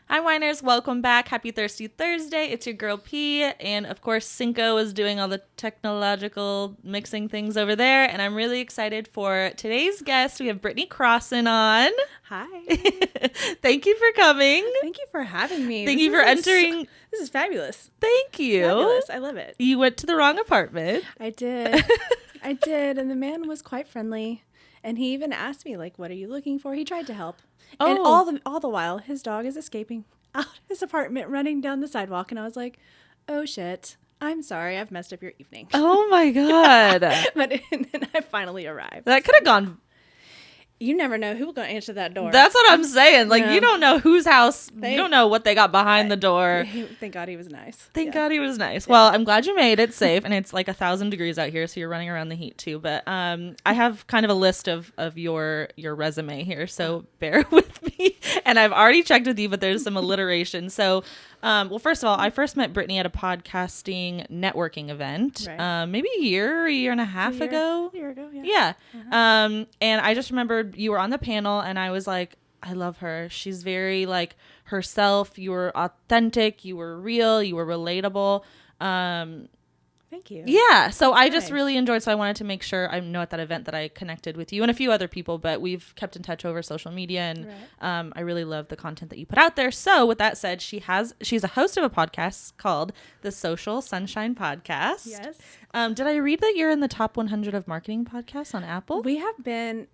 Hi, Winers. Welcome back. Happy Thirsty Thursday. It's your girl P. And of course, Cinqo is doing all the technological mixing things over there. And I'm really excited for today's guest. We have Brittany Crossan on. Hi. Thank you for coming. Thank you for having me. Thank you for entering. This is fabulous. Thank you. Fabulous. I love it. You went to the wrong apartment. I did. I did. And the man was quite friendly. And he even asked me, like, what are you looking for? He tried to help. Oh. And all the while, his dog is escaping out of his apartment, running down the sidewalk. And I was like, oh, shit. I'm sorry. I've messed up your evening. Oh, my God. But then I finally arrived. That could have gone. You never know who's going to answer that door. That's what I'm saying. Like, Yeah. you don't know whose house. You don't know what they got behind the door. Thank God he was nice. Thank God he was nice. Well, I'm glad you made it safe, and it's like 1,000 degrees out here, so you're running around the heat too. But I have kind of a list of your resume here, so bear with me. And I've already checked with you, but there's some alliteration. So, well, first of all, I first met Brittany at a podcasting networking event, Right. maybe a year and a half ago. A year ago, yeah. Yeah. Uh-huh. And I just remembered you were on the panel, and I was like, I love her. She's very like herself. You were authentic. You were real. You were relatable. Thank you. Yeah. So I just nice. really enjoyed. So I wanted to make sure I know at that event that I connected with you and a few other people, but we've kept in touch over social media, and Right. I really love the content that you put out there. So with that said, she's a host of a podcast called the Social Sunshine Podcast. Yes. Did I read that you're in the top 100 of marketing podcasts on Apple? We have been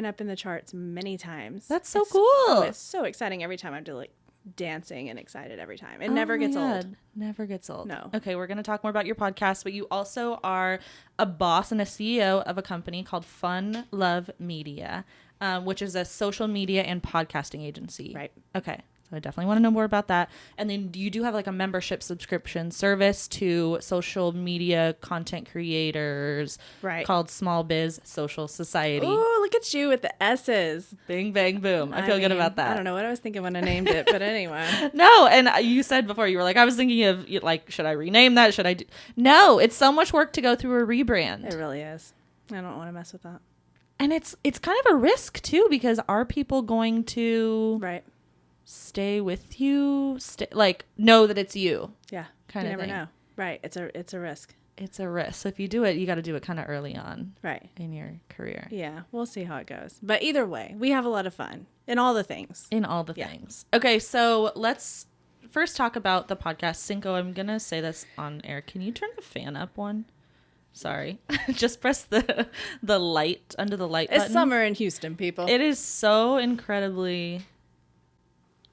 up in the charts many times. That's so It's- cool. Oh, it's so exciting every time. I'm like dancing and excited every time. It never gets old. Never gets old. No. Okay, we're going to talk more about your podcast, but you also are a boss and a CEO of a company called Fun Love Media, which is a social media and podcasting agency. Right. Okay. So I definitely want to know more about that. And then you do have like a membership subscription service to social media content creators, Right. called Small Biz Social Society. Oh, look at you with the S's. Bing, bang, boom. I feel good mean, about that. I don't know what I was thinking when I named it, but anyway. No, and you said before, you were like, I was thinking of like, should I rename that? Should I do? No, it's so much work to go through a rebrand. It really is. I don't want to mess with that. And it's kind of a risk too, because are people going to Right. stay with you? Like know that it's you? Yeah. Kind you of never thing. know. Right. It's a risk. It's a risk. So if you do it, you got to do it kind of early on Right. in your career. Yeah. We'll see how it goes. But either way, we have a lot of fun in all the things. In all the Yeah. things. Okay, so let's first talk about the podcast. Cinqo, I'm going to say this on air. Can you turn the fan up one? Sorry. Just press the light under the light button. It's summer in Houston, people. It is so incredibly...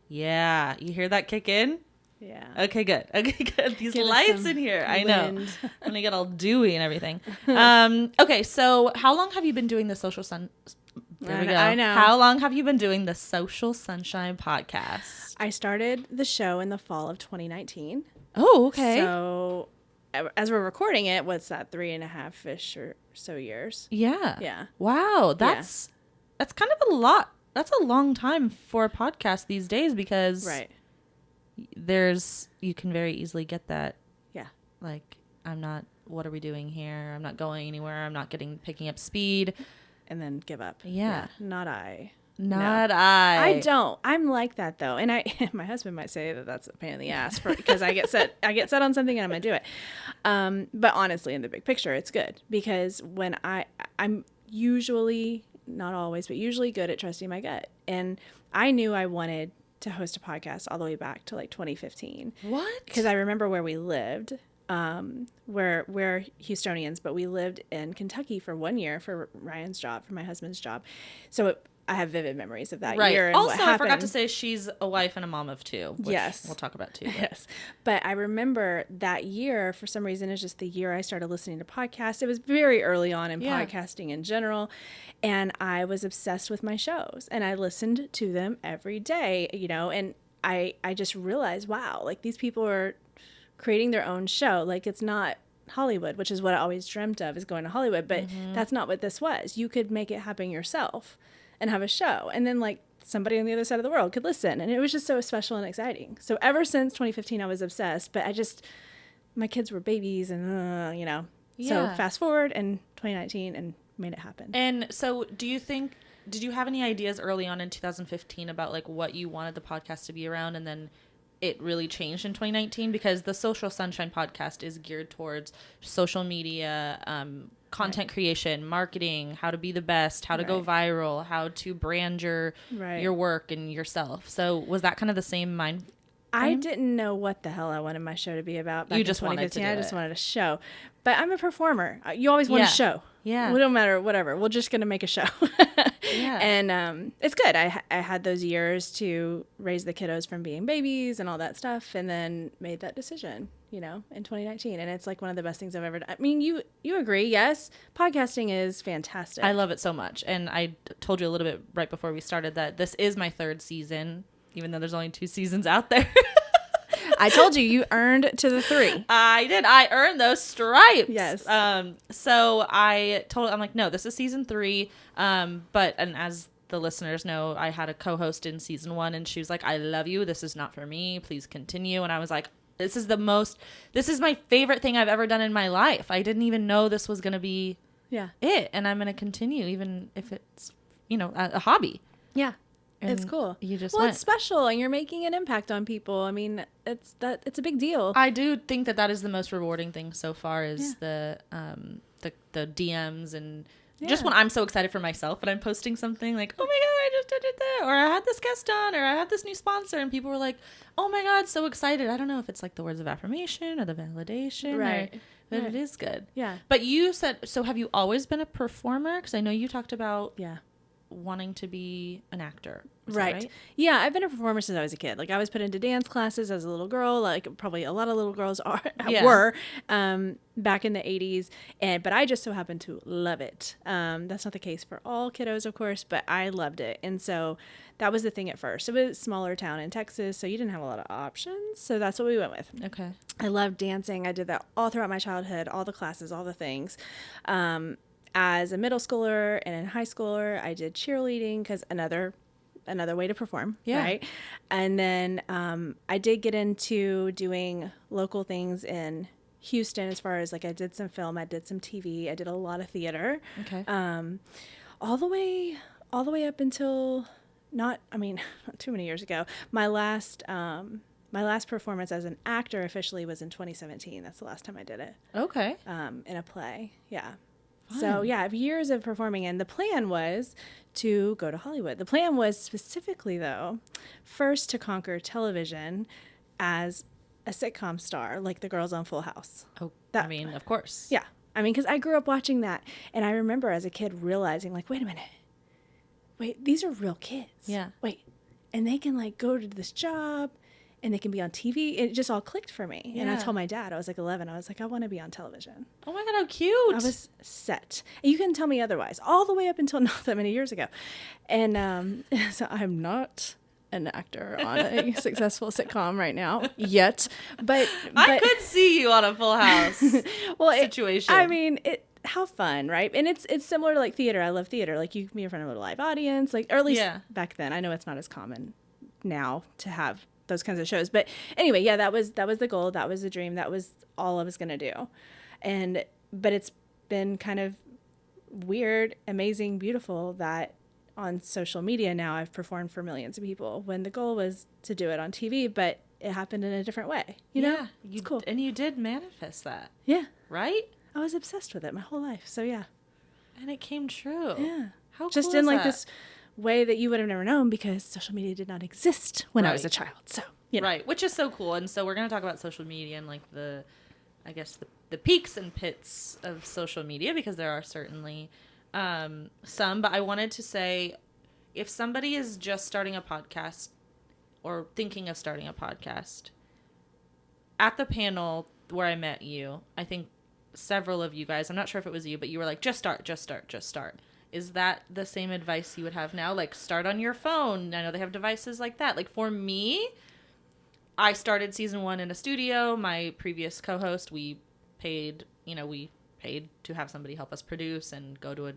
Yeah. You hear that kick in? Yeah. Okay, good. Okay, good. These Give us lights some in here. I know. wind. I'm going to get all dewy and everything. Okay, so how long have you been doing the Social Sun... There we go. I know. How long have you been doing the Social Sunshine podcast? I started the show in the fall of 2019. Oh, okay. So as we're recording it, what's that, 3.5-ish or so years? Yeah. Yeah. Wow. That's kind of a lot. That's a long time for a podcast these days, because Right. you can very easily get that. Yeah. Like, what are we doing here? I'm not going anywhere. I'm not picking up speed. And then give up. Yeah. Not I. Not No. I. I don't. I'm like that though. And my husband might say that that's a pain in the ass because I get set on something and I'm going to do it. But honestly, in the big picture, it's good because when I'm usually, not always, but usually good at trusting my gut. And I knew I wanted to host a podcast all the way back to like 2015. What? Because I remember where we lived. We're Houstonians, but we lived in Kentucky for 1 year for Ryan's job, for my husband's job. So I have vivid memories of that Right. year. And Also, what I happened. forgot to say she's a wife and a mom of two. Which Yes. We'll talk about too. But. Yes. But I remember that year, for some reason, it's just the year I started listening to podcasts. It was very early on in podcasting in general. And I was obsessed with my shows and I listened to them every day, and I just realized, wow, like these people are creating their own show. Like it's not Hollywood, which is what I always dreamt of, is going to Hollywood, but that's not what this was. You could make it happen yourself and have a show. And then like somebody on the other side of the world could listen. And it was just so special and exciting. So ever since 2015, I was obsessed, but my kids were babies and, so fast forward in 2019 and made it happen. And so do you think did you have any ideas early on in 2015 about like what you wanted the podcast to be around, and then it really changed in 2019? Because the Social Sunshine podcast is geared towards social media, content creation, marketing, how to be the best, how to go viral, how to brand your work and yourself. So was that kind of the same mind? I didn't know what the hell I wanted my show to be about. You just wanted to do I just wanted a show. But I'm a performer. You always want a show. Yeah. Well, no matter whatever. We're just going to make a show. Yeah. And it's good. I had those years to raise the kiddos from being babies and all that stuff, and then made that decision, in 2019. And it's like one of the best things I've ever done. I mean, you agree, yes? Podcasting is fantastic. I love it so much. And I told you a little bit right before we started that this is my 3rd season, even though there's only 2 seasons out there. I told you earned to the 3. I did. I earned those stripes. Yes. So I'm like, no, this is season 3. And as the listeners know, I had a co-host in season 1, and she was like, I love you. This is not for me. Please continue. And I was like, this is my favorite thing I've ever done in my life. I didn't even know this was going to be it. And I'm going to continue, even if it's, a hobby. Yeah. And it's cool. It's special, and you're making an impact on people. I mean, it's a big deal. I do think that is the most rewarding thing so far is the DMs and just when I'm so excited for myself and I'm posting something like, oh my God, I just did that, or I had this guest on, or I had this new sponsor, and people were like, oh my God, so excited. I don't know if it's like the words of affirmation or the validation, right? But it is good. Yeah. But you said, so have you always been a performer? Because I know you talked about wanting to be an actor. Right? Yeah, I've been a performer since I was a kid. Like, I was put into dance classes as a little girl, like probably a lot of little girls were back in the 80s. But I just so happened to love it. That's not the case for all kiddos, of course, but I loved it. And so that was the thing at first. It was a smaller town in Texas, so you didn't have a lot of options. So that's what we went with. Okay. I loved dancing. I did that all throughout my childhood, all the classes, all the things. As a middle schooler and in high schooler, I did cheerleading because another way to perform, right? And then I did get into doing local things in Houston, as far as like I did some film, I did some TV, I did a lot of theater. Okay. All the way up until not too many years ago. My last performance as an actor officially was in 2017. That's the last time I did it. Okay. In a play. Yeah. Fun. So I have years of performing, and the plan was to go to Hollywood. The plan was specifically, though, first to conquer television as a sitcom star, like the girls on Full House. Oh, of course. Yeah. Because I grew up watching that, and I remember as a kid realizing, like, wait a minute. Wait, these are real kids. Yeah. Wait, and they can, like, go to this job, and they can be on TV. It just all clicked for me. Yeah. And I told my dad, I was like 11, I was like, I want to be on television. Oh my God, how cute. I was set. And you couldn't tell me otherwise, all the way up until not that many years ago. And so I'm not an actor on a successful sitcom right now yet. But I could see you on a Full House situation. How fun, right? And it's similar to like theater. I love theater. Like, you can be in front of a live audience, like, or at least back then. I know it's not as common now to have those kinds of shows, but anyway, that was the goal, that was the dream, that was all I was gonna do. But it's been kind of weird, amazing, beautiful that on social media now I've performed for millions of people, when the goal was to do it on TV, but it happened in a different way. You know, it's cool. And you did manifest that. Yeah. Right? I was obsessed with it my whole life. So yeah. And it came true. Yeah. How cool just is in like that? This way that you would have never known, because social media did not exist when I was a child. So, Right, which is so cool. And so we're going to talk about social media and like the peaks and pits of social media, because there are certainly some. But I wanted to say, if somebody is just starting a podcast or thinking of starting a podcast, at the panel where I met you, I think several of you guys, I'm not sure if it was you, but you were like, just start. Is that the same advice you would have now? Like, start on your phone. I know they have devices like that. Like, for me, I started season 1 in a studio. My previous co-host, we paid to have somebody help us produce and go to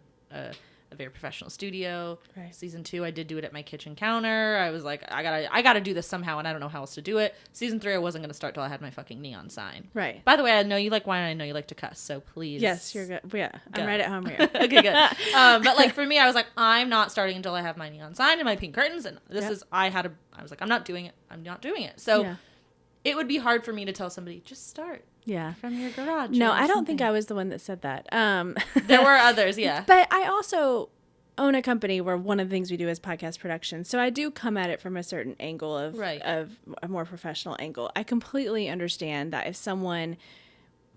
a very professional studio. Right. Season 2, I did do it at my kitchen counter. I was like, I gotta do this somehow, and I don't know how else to do it. Season 3, I wasn't gonna start till I had my fucking neon sign. Right. By the way, I know you like wine, and I know you like to cuss, so please. Yes, you're good. Yeah, go. I'm right at home here. Okay, good. But like for me, I was like, I'm not starting until I have my neon sign and my pink curtains, and this is I was like, I'm not doing it. I'm not doing it. So it would be hard for me to tell somebody just start. Yeah. From your garage. No, I don't think I was the one that said that. There were others, yeah. But I also own a company where one of the things we do is podcast production. So I do come at it from a certain angle of a more professional angle. I completely understand that if someone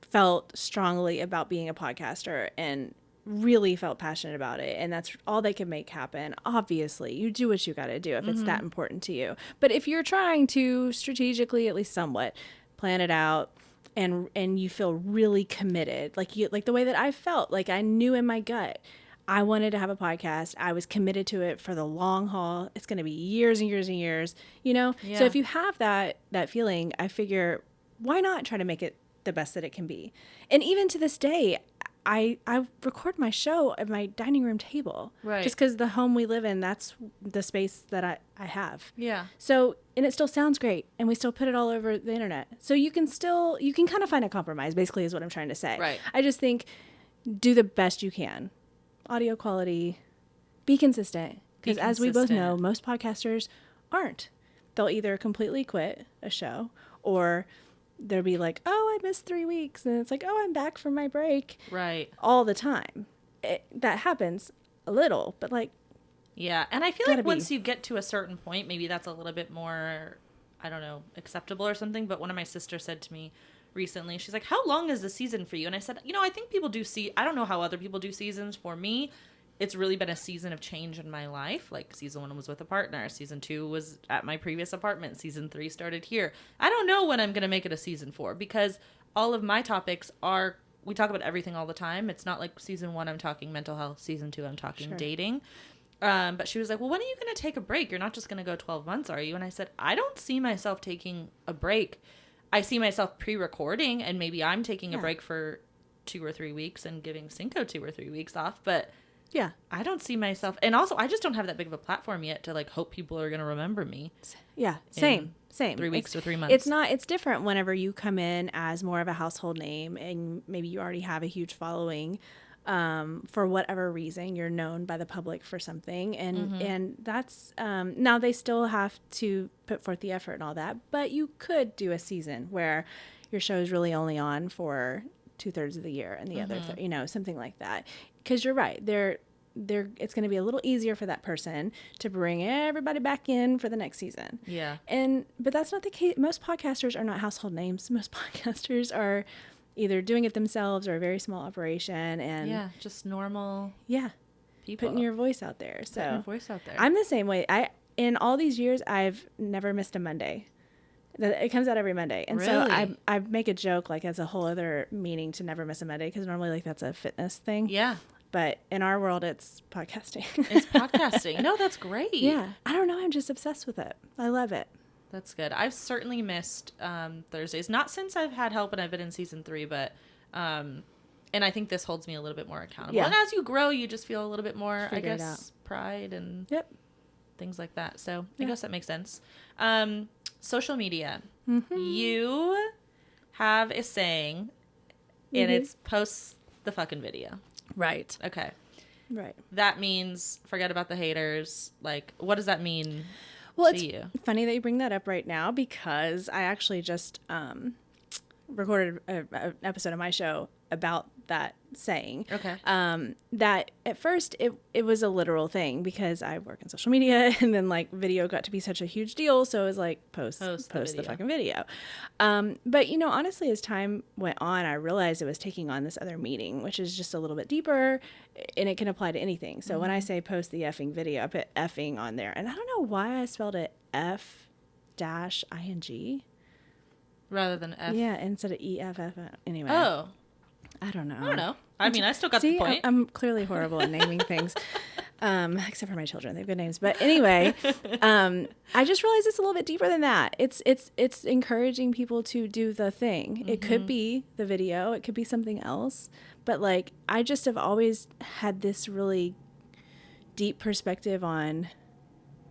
felt strongly about being a podcaster and really felt passionate about it and that's all they can make happen, obviously you do what you got to do if it's that important to you. But if you're trying to strategically, at least somewhat, plan it out, and you feel really committed, like the way that I felt, like I knew in my gut I wanted to have a podcast. I was committed to it for the long haul. It's going to be years and years and years, you know? Yeah. So if you have that feeling, I figure, why not try to make it the best that it can be? And even to this day, I record my show at my dining room table. Right. Just because the home we live in, that's the space that I have. Yeah. So, and it still sounds great. And we still put it all over the internet. So you can kind of find a compromise, basically, is what I'm trying to say. Right. I just think do the best you can. Audio quality, be consistent. Because as we both know, most podcasters aren't. They'll either completely quit a show or they'll be like, oh, I missed 3 weeks. And it's like, oh, I'm back from my break. Right. All the time. That happens a little, but like. Yeah. And I feel like once you get to a certain point, maybe that's a little bit more, I don't know, acceptable or something. But one of my sisters said to me recently, she's like, how long is the season for you? And I said, I think people do I don't know how other people do seasons. For me, it's really been a season of change in my life. Like season 1 was with a partner. Season 2 was at my previous apartment. Season 3 started here. I don't know when I'm going to make it a season 4 because all of my topics we talk about everything all the time. It's not like season 1, I'm talking mental health. Season 2, I'm talking dating. But she was like, well, when are you going to take a break? You're not just going to go 12 months, are you? And I said, I don't see myself taking a break. I see myself pre-recording and maybe I'm taking a break for 2 or 3 weeks and giving Cinqo 2 or 3 weeks off. But yeah, I don't see myself. And also, I just don't have that big of a platform yet to like hope people are going to remember me. Yeah, same. 3 weeks or 3 months. It's different whenever you come in as more of a household name and maybe you already have a huge following. For whatever reason, you're known by the public for something. And that's, now they still have to put forth the effort and all that, but you could do a season where your show is really only on for 2/3 of the year and the other, something like that. Cause you're right. It's going to be a little easier for that person to bring everybody back in for the next season. Yeah. But that's not the case. Most podcasters are not household names. Most podcasters are either doing it themselves or a very small operation and just normal people putting your voice out there. So putting your voice out there. I'm the same way. In all these years I've never missed a Monday. It comes out every Monday. And so I make a joke like as a whole other meaning to never miss a Monday because normally like that's a fitness thing. Yeah. But in our world it's podcasting. It's podcasting. No, that's great. Yeah. I don't know. I'm just obsessed with it. I love it. That's good. I've certainly missed Thursdays. Not since I've had help and I've been in season 3, but and I think this holds me a little bit more accountable. Yeah. And as you grow, you just feel a little bit more, I guess, pride and things like that. So I guess that makes sense. Social media. Mm-hmm. You have a saying, and it's post the fucking video. Right. Okay. Right. That means forget about the haters. Like, what does that mean? Well, it's funny that you bring that up right now because I actually just recorded an episode of my show about that saying. Okay. That at first it was a literal thing because I work in social media and then like video got to be such a huge deal. So it was like post the fucking video. But honestly, as time went on, I realized it was taking on this other meaning, which is just a little bit deeper and it can apply to anything. So when I say post the effing video, I put effing on there and I don't know why I spelled it F-ing rather than F. Yeah. Instead of E-F-F. Anyway. Oh. I don't know. I mean, I still got the point. I'm clearly horrible at naming things, except for my children. They have good names. But anyway, I just realized it's a little bit deeper than that. It's encouraging people to do the thing. Mm-hmm. It could be the video. It could be something else. But like, I just have always had this really deep perspective on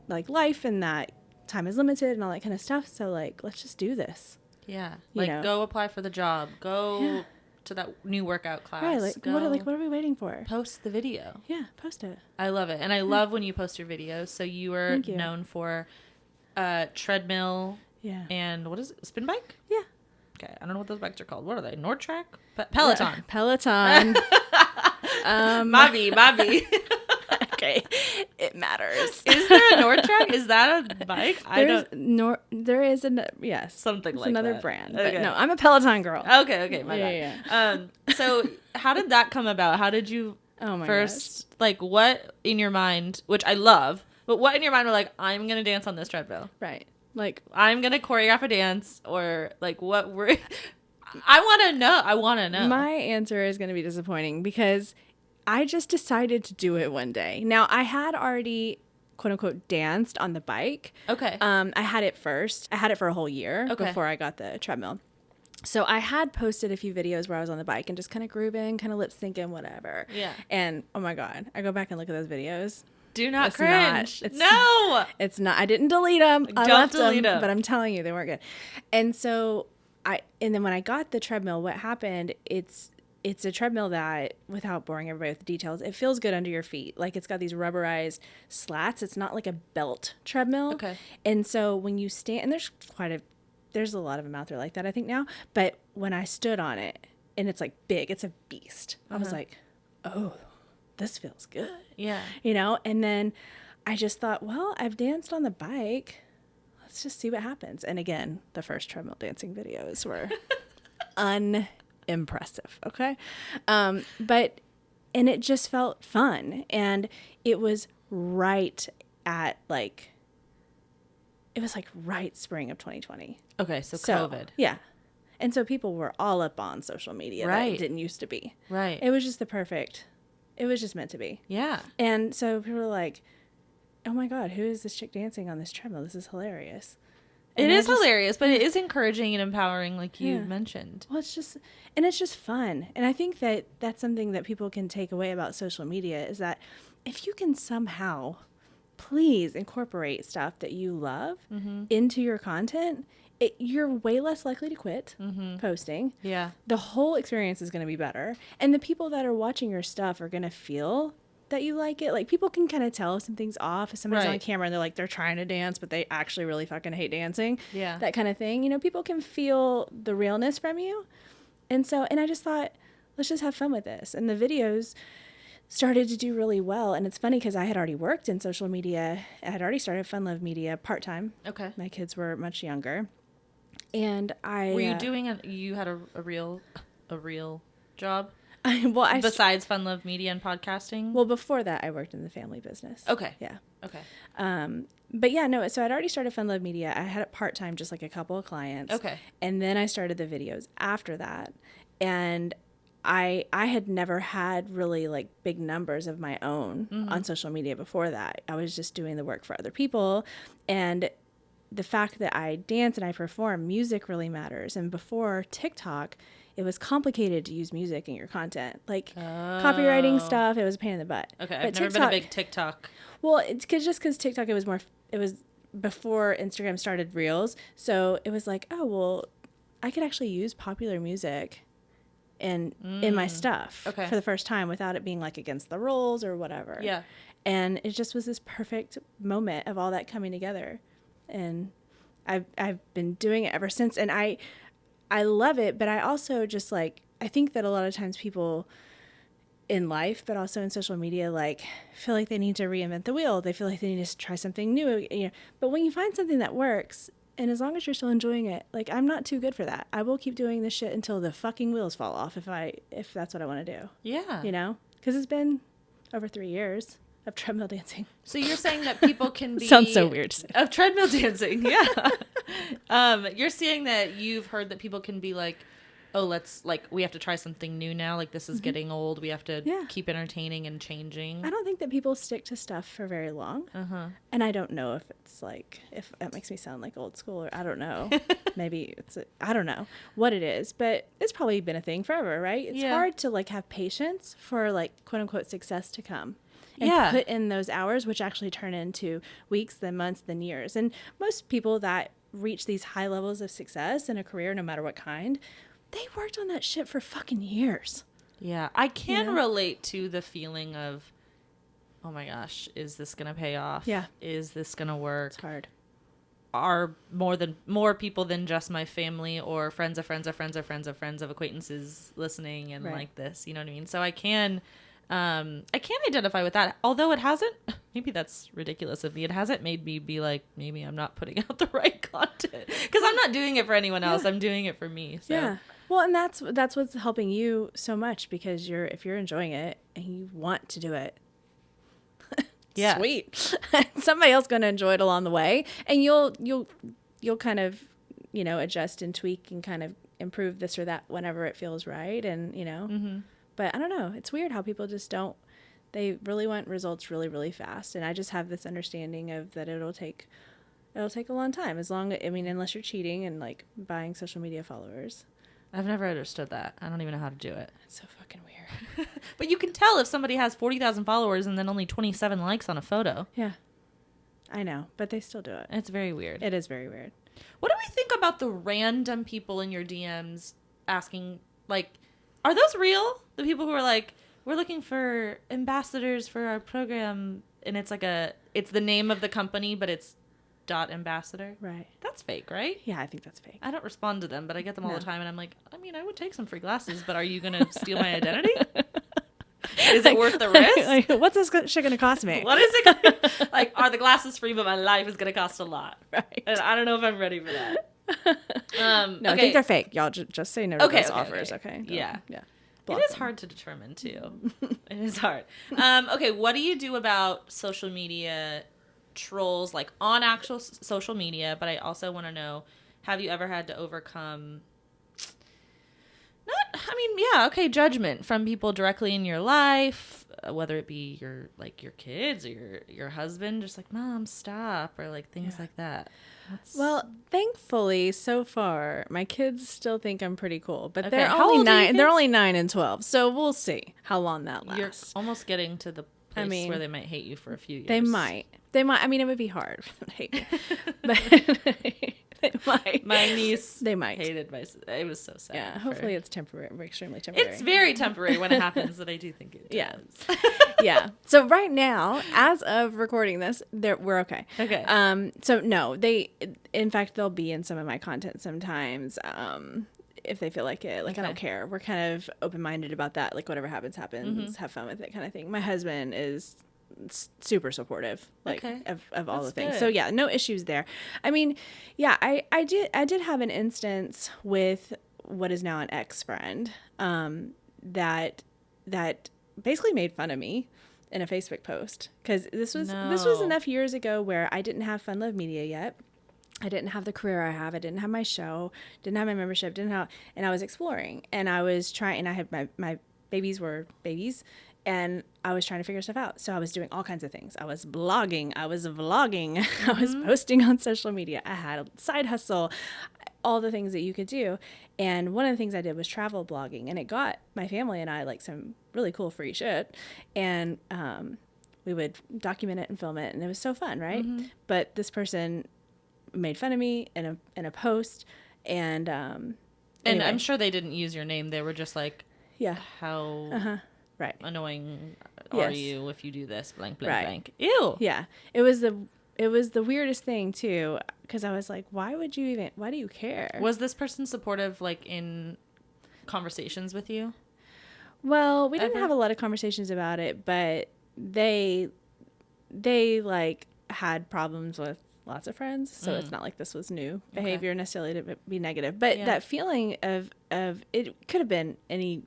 like life and that time is limited and all that kind of stuff. So like, let's just do this. Yeah. You Like, know? go apply for the job. Go to that new workout class. Right. Like, what are we waiting for? Post the video. Yeah. Post it. I love it. And I love when you post your videos. So you are known for treadmill. Yeah. And what is it? Spin bike? Yeah. Okay. I don't know what those bikes are called. What are they? Nordtrack? Peloton. Peloton. Mavi. Okay. It matters. Is there a Nordtrack? Is that a bike? There is yes. Something like another that. brand. Okay. But no, I'm a Peloton girl. Okay, my bad. So how did that come about? How did you first, like, what in your mind, which I love, but what in your mind were like, I'm going to dance on this treadmill? Right. Like, I'm going to choreograph a dance, or like what were, I want to know. My answer is going to be disappointing because I just decided to do it one day. Now, I had already, quote unquote, danced on the bike. Okay. I had it first. I had it for a whole year before I got the treadmill. So I had posted a few videos where I was on the bike and just kind of grooving, kind of lip syncing, whatever. Yeah. And oh my God, I go back and look at those videos. Do not cringe. No. It's not. I didn't delete them. I left them. Delete them. But I'm telling you, they weren't good. And so and then when I got the treadmill, what happened, it's a treadmill that, without boring everybody with the details, it feels good under your feet. Like, it's got these rubberized slats. It's not like a belt treadmill. Okay. And so when you stand, and there's a lot of them out there like that, I think now. But when I stood on it, and it's like big, it's a beast. I was like, oh, this feels good. Yeah. You know? And then I just thought, well, I've danced on the bike. Let's just see what happens. And again, the first treadmill dancing videos were unimpressive. Okay. And it just felt fun. And it was right spring of 2020. Okay. So COVID. Yeah. And so people were all up on social media. Right. That it didn't used to be. Right. It was just it was just meant to be. Yeah. And so people were like, oh my God, who is this chick dancing on this treadmill? This is hilarious. And it is hilarious, but it is encouraging and empowering, like you mentioned. Well, it's just fun. And I think that that's something that people can take away about social media is that if you can somehow please incorporate stuff that you love into your content, you're way less likely to quit posting. Yeah. The whole experience is going to be better. And the people that are watching your stuff are going to feel that you like it. Like, people can kind of tell if something's off, if somebody's on camera and they're trying to dance, but they actually really fucking hate dancing. Yeah. That kind of thing. You know, people can feel the realness from you. And I just thought, let's just have fun with this. And the videos started to do really well. And it's funny because I had already worked in social media. I had already started Fun Love Media part-time. Okay. My kids were much younger. And were you doing you had a real job? Besides Fun Love Media and podcasting? Well, before that, I worked in the family business. Okay. Yeah. Okay. But yeah, no, so I'd already started Fun Love Media. I had it part-time, just like a couple of clients. Okay. And then I started the videos after that. And I had never had really like big numbers of my own on social media before that. I was just doing the work for other people. And the fact that I dance and I perform, music really matters. And before TikTok, it was complicated to use music in your content. Like copywriting stuff, it was a pain in the butt. Okay, I've never been a big TikTok. Well, it's just because TikTok, it was before Instagram started Reels. So it was like, oh, well, I could actually use popular music in my stuff for the first time without it being like against the rules or whatever. Yeah. And it just was this perfect moment of all that coming together. And I've been doing it ever since. And I love it, but I also just like, I think that a lot of times people in life, but also in social media, like feel like they need to reinvent the wheel. They feel like they need to try something new. You know? But when you find something that works, and as long as you're still enjoying it, like I'm not too good for that. I will keep doing this shit until the fucking wheels fall off if that's what I want to do. Yeah. You know? Because it's been over 3 years of treadmill dancing. So you're saying that people can be... Sounds so weird to say. Of treadmill dancing, yeah. You're saying that you've heard that people can be like, oh, we have to try something new now. Like, this is getting old. We have to keep entertaining and changing. I don't think that people stick to stuff for very long. And I don't know if it's like, if that makes me sound like old school, or I don't know. Maybe I don't know what it is, but it's probably been a thing forever, right? It's hard to like have patience for like quote unquote success to come. and put in those hours, which actually turn into weeks, then months, then years. And most people that reach these high levels of success in a career, no matter what kind, they worked on that shit for fucking years. Yeah, I can relate to the feeling of, oh my gosh, is this going to pay off? Yeah. Is this going to work? It's hard. Are more people than just my family or friends of friends of friends of friends of friends of acquaintances listening and like this, you know what I mean? So I can identify with that. Although it hasn't, maybe that's ridiculous of me. It hasn't made me be like, maybe I'm not putting out the right content because I'm not doing it for anyone else. I'm doing it for me. So. Yeah. Well, and that's what's helping you so much, because if you're enjoying it and you want to do it. Yeah. Sweet. Somebody else going to enjoy it along the way, and you'll kind of, adjust and tweak and kind of improve this or that whenever it feels right. And, but I don't know. It's weird how people just they really want results really, really fast. And I just have this understanding of that it'll take a long time, unless you're cheating and like buying social media followers. I've never understood that. I don't even know how to do it. It's so fucking weird. But you can tell if somebody has 40,000 followers and then only 27 likes on a photo. Yeah. I know, but they still do it. It's very weird. It is very weird. What do we think about the random people in your DMs asking, like, are those real? The people who are like, we're looking for ambassadors for our program, and it's like it's the name of the company, but it's .ambassador. Right. That's fake, right? Yeah, I think that's fake. I don't respond to them, but I get them all the time, and I'm like, I would take some free glasses, but are you going to steal my identity? Is it worth the risk? What's this shit going to cost me? What is it like, are the glasses free, but my life is going to cost a lot? Right. And I don't know if I'm ready for that. No, I think they're fake. Y'all just say no to those offers, okay? Yeah. Block it is them. hard to determine, too. It is hard. Okay, what do you do about social media trolls, like on actual social media? But I also want to know, have you ever had to overcome judgment from people directly in your life, whether it be your kids or your husband, just like, Mom, stop, or like things like that? Well, thankfully, so far, my kids still think I'm pretty cool, but Okay. they're How only old are your 9. kids? They're only 9 and 12, so we'll see how long that lasts. You're almost getting to the place where they might hate you for a few years. They might. It would be hard for them to hate me, but they might. My niece, they might hated my. It was so sad. Yeah. Hopefully, it's temporary. Extremely temporary. It's very temporary when it happens, but I do think it does. Yeah. Yeah. So right now, as of recording this, we're okay. Okay. So no, in fact, they'll be in some of my content sometimes. If they feel like it, I don't care. We're kind of open-minded about that. Like, whatever happens. Have fun with it, kind of thing. My husband is super supportive, of all the things. Good. So yeah, no issues there. I did have an instance with what is now an ex-friend, that basically made fun of me in a Facebook post, because this was enough years ago where I didn't have Fun Love Media yet. I didn't have the career I have. I didn't have my show, didn't have my membership, and I was exploring, and I was trying, and I had my babies were babies, and I was trying to figure stuff out. So I was doing all kinds of things. I was blogging, I was vlogging, I was posting on social media. I had a side hustle, all the things that you could do. And one of the things I did was travel blogging, and it got my family and I like some really cool free shit. And we would document it and film it, and it was so fun, right? But this person made fun of me in a post, and anyway. I'm sure they didn't use your name. They were just like, how right annoying are you if you do this blank blank blank. Ew. Yeah, it was the weirdest thing too, because I was like, why do you care? Was this person supportive, like, in conversations with you? Well, we didn't have a lot of conversations about it, but they like had problems with lots of friends, so it's not like this was new behavior necessarily to be negative, but that feeling of it could have been any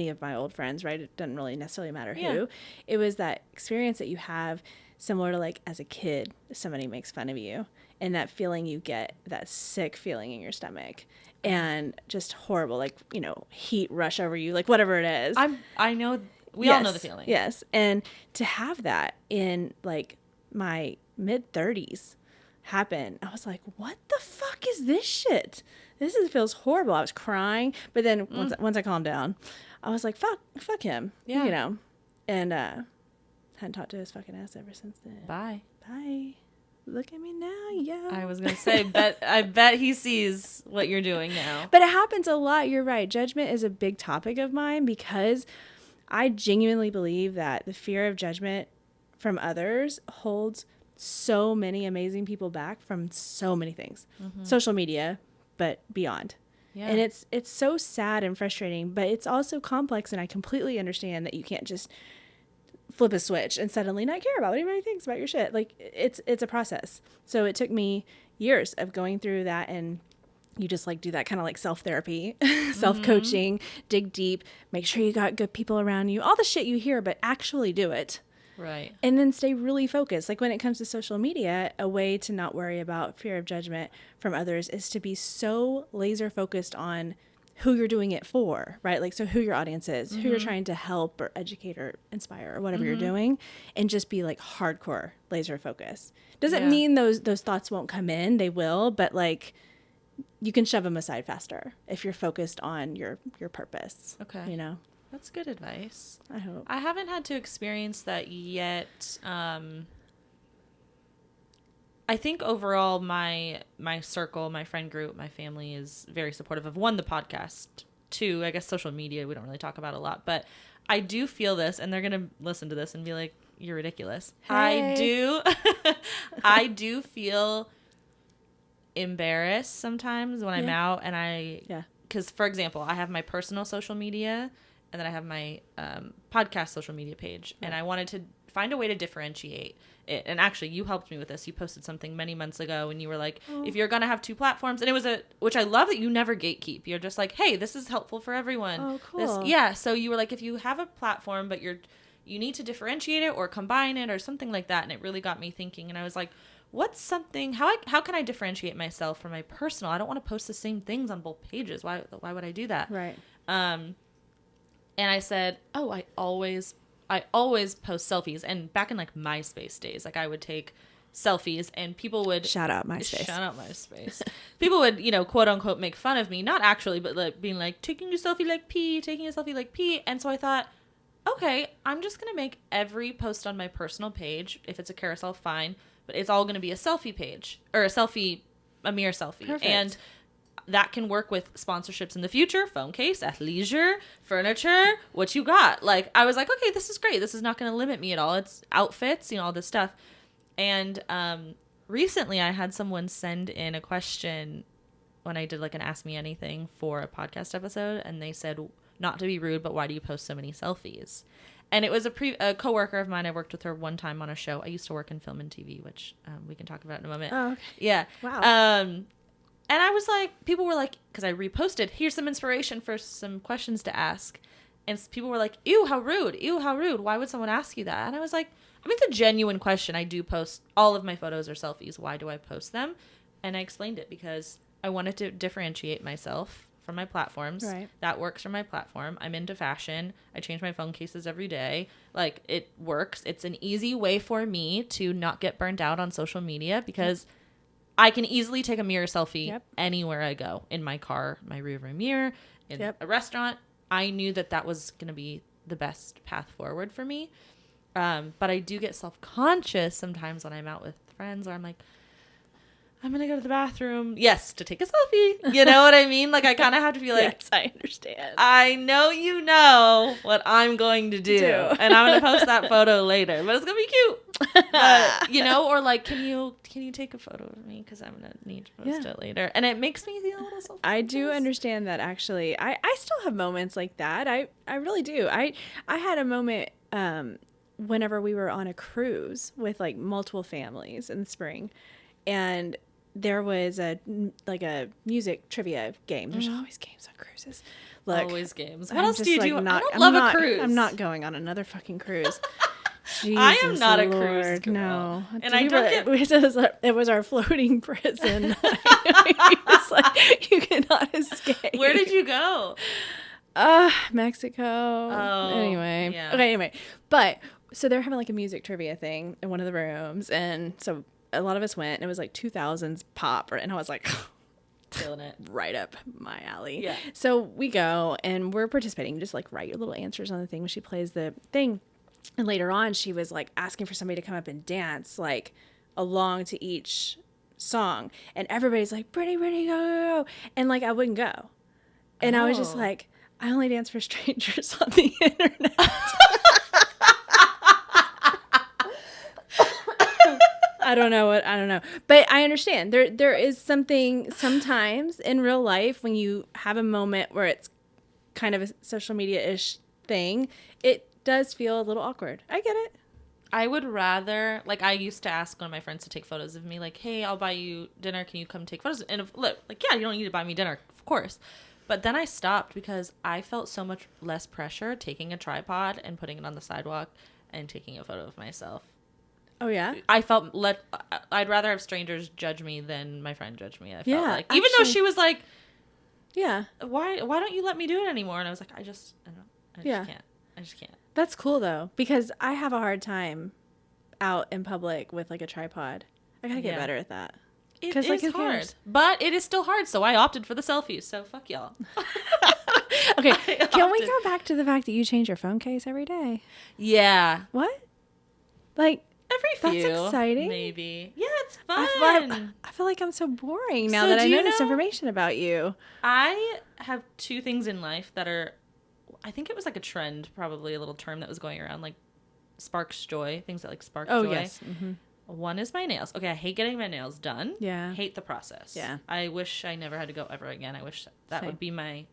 of my old friends, right? It doesn't really necessarily matter who. It was that experience that you have similar to, like, as a kid, somebody makes fun of you, and that feeling you get, that sick feeling in your stomach, and just horrible, like, heat rush over you, like, whatever it is. I know, we all know the feeling. Yes. And to have that in, like, my mid-30s happen, I was like, what the fuck is this shit? Feels horrible. I was crying, but then once I calmed down, I was like, fuck him, and had Hadn't talked to his fucking ass ever since then. Bye. Look at me now, yo. I was gonna say, I bet he sees what you're doing now. But it happens a lot. You're right. Judgment is a big topic of mine because I genuinely believe that the fear of judgment from others holds so many amazing people back from so many things. Mm-hmm. Social media, but beyond. Yeah. And it's so sad and frustrating, but it's also complex, and I completely understand that you can't just flip a switch and suddenly not care about what anybody thinks about your shit. Like, it's a process. So it took me years of going through that, and you just like do that kind of like self-therapy, self-coaching, dig deep, make sure you got good people around you, all the shit you hear, but actually do it. Right. And then stay really focused. Like when it comes to social media, a way to not worry about fear of judgment from others is to be so laser focused on who you're doing it for, right? Like, so who your audience is, who you're trying to help or educate or inspire or whatever you're doing, and just be like hardcore laser focused. Doesn't mean those thoughts won't come in. They will, but like you can shove them aside faster if you're focused on your purpose. Okay. You know? That's good advice. I hope. I haven't had to experience that yet. I think overall my circle, my friend group, my family is very supportive of, one, the podcast, two, I guess social media we don't really talk about a lot, but I do feel this, and they're going to listen to this and be like, you're ridiculous. Hey. I do feel embarrassed sometimes when I'm out, and because for example, I have my personal social media, and then I have my podcast social media page, and I wanted to find a way to differentiate it. And actually, you helped me with this. You posted something many months ago, and you were like, if you're going to have two platforms, and it was which I love that you never gatekeep. You're just like, hey, this is helpful for everyone. Oh, cool. So you were like, if you have a platform, but you need to differentiate it or combine it or something like that. And it really got me thinking. And I was like, what's something, how can I differentiate myself from my personal? I don't want to post the same things on both pages. Why would I do that? Right. And I said, I always post selfies. And back in like MySpace days, like I would take selfies and people would shout out MySpace. People would, quote unquote, make fun of me. Not actually, but like being like, taking a selfie like P. And so I thought, okay, I'm just going to make every post on my personal page. If it's a carousel, fine. But it's all going to be a selfie page or a mirror selfie. Perfect. And that can work with sponsorships in the future, phone case, athleisure, furniture, what you got. Like, I was like, okay, this is great. This is not going to limit me at all. It's outfits, all this stuff. And recently I had someone send in a question when I did like an Ask Me Anything for a podcast episode. And they said, not to be rude, but why do you post so many selfies? And it was a coworker of mine. I worked with her one time on a show. I used to work in film and TV, which we can talk about in a moment. Oh, okay. Yeah. Wow. And I was like, people were like, because I reposted, here's some inspiration for some questions to ask. And people were like, ew, how rude. Why would someone ask you that? And I was like, it's a genuine question. I do post, all of my photos are selfies. Why do I post them? And I explained it because I wanted to differentiate myself from my platforms. Right. That works for my platform. I'm into fashion. I change my phone cases every day. Like, it works. It's an easy way for me to not get burned out on social media because I can easily take a mirror selfie anywhere I go. In my car, my rearview mirror, in a restaurant. I knew that was going to be the best path forward for me. But I do get self-conscious sometimes when I'm out with friends where I'm like, I'm going to go to the bathroom. Yes, to take a selfie. You know what I mean? Like, I kind of have to be like, yes, I understand. I know you know what I'm going to do. And I'm going to post that photo later. But it's going to be cute. But, or like, can you take a photo of me? Because I'm going to need to post it later. And it makes me feel a little self-conscious. I do understand that, actually. I still have moments like that. I really do. I had a moment whenever we were on a cruise with, like, multiple families in the spring. And there was a music trivia game. There's always games on cruises. Look, always games. What else do you do? I don't love a cruise. I'm not going on another fucking cruise. Jesus I am not Lord, a cruise girl. No. And I don't it was our floating prison. It's like, you cannot escape. Where did you go? Mexico. Oh. Anyway. Yeah. Okay, anyway. But, so they're having like a music trivia thing in one of the rooms. And so a lot of us went, and it was like 2000s pop, and I was like, feeling it right up my alley. Yeah. So we go, and we're participating. Just like write your little answers on the thing when she plays the thing. And later on, she was like asking for somebody to come up and dance like along to each song. And everybody's like, Brittany, Brittany, go, go, go. And like, I wouldn't go. And I was just like, I only dance for strangers on the internet. I don't know. But I understand. There is something sometimes in real life when you have a moment where it's kind of a social media-ish thing, it does feel a little awkward. I get it. I would rather, like, I used to ask one of my friends to take photos of me, like, hey, I'll buy you dinner. Can you come take photos? And look, like, yeah, you don't need to buy me dinner, of course. But then I stopped because I felt so much less pressure taking a tripod and putting it on the sidewalk and taking a photo of myself. Oh, yeah? I felt I'd rather have strangers judge me than my friend judge me. I felt like, actually, even though she was like, yeah, why don't you let me do it anymore? And I was like, I just can't. That's cool, though, because I have a hard time out in public with, like, a tripod. I gotta get better at that. It is like, hard. But it is still hard, so I opted for the selfies, so fuck y'all. Okay, can we go back to the fact that you change your phone case every day? Yeah. What? Like, every few. That's exciting. Maybe. Yeah, it's fun. I feel like I'm so boring now that I know this information about you. I have two things in life that are, I think it was like a trend, probably a little term that was going around, like sparks joy, things that like spark joy. Oh, yes. Mm-hmm. One is my nails. Okay, I hate getting my nails done. Yeah. Hate the process. Yeah. I wish I never had to go ever again. I wish that would be my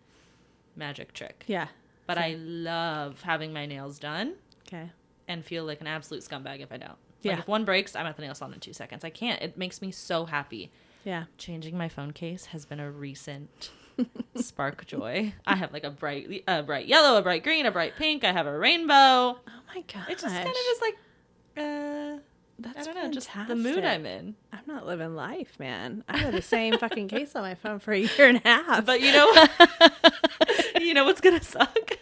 magic trick. Yeah. But I love having my nails done. Okay. And feel like an absolute scumbag if I don't. Yeah. Like if one breaks, I'm at the nail salon in 2 seconds. I can't. It makes me so happy. Yeah. Changing my phone case has been a recent spark joy. I have like a bright yellow, a bright green, a bright pink. I have a rainbow. Oh my gosh. It's just kind of just like, that's I don't know, fantastic. just the mood I'm in. I'm not living life, man. I had the same fucking case on my phone for a year and a half. But you know, you know what's gonna suck?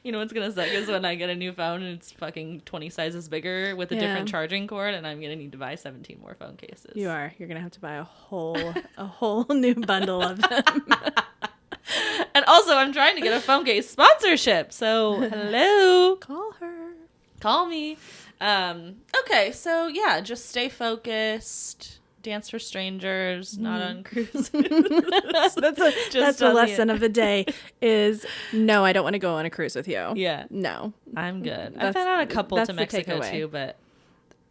You know what's gonna suck is when I get a new phone and it's fucking 20 sizes bigger with a different charging cord, and I'm gonna need to buy 17 more phone cases. You are. You're gonna have to buy a whole new bundle of them. And also, I'm trying to get a phone case sponsorship. So hello, call her, call me. Okay, so yeah, just stay focused. Dance for strangers, not on cruises. that's a lesson of the day is no, I don't want to go on a cruise with you. Yeah. No. I'm good. I've been on a couple to Mexico too, but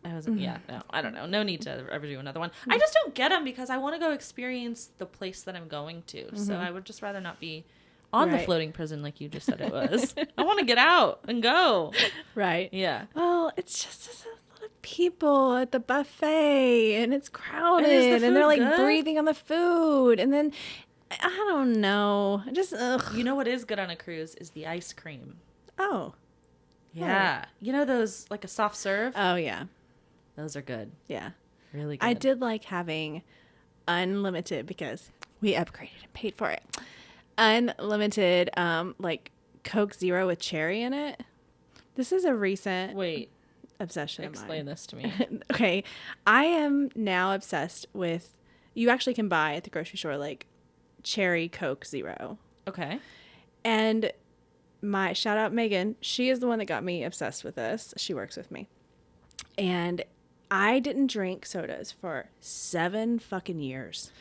I wasn't, no, I don't know. No need to ever do another one. I just don't get them because I want to go experience the place that I'm going to. Mm-hmm. So I would just rather not be on the floating prison like you just said it was. I want to get out and go. Right. Yeah. Well, it's just people at the buffet and it's crowded and they're like breathing on the food and then I don't know, just You know what is good on a cruise is the ice cream. Oh yeah. You know those like a soft serve? Oh yeah, those are good. Yeah, really good. I did like having unlimited because we upgraded and paid for it. Unlimited like Coke Zero with cherry in it. This is a recent obsession of mine. Explain this to me. Okay. I am now obsessed with, you actually can buy at the grocery store like cherry Coke Zero. Okay. And my shout out Megan, she is the one that got me obsessed with this. She works with me. And I didn't drink sodas for 7 fucking years.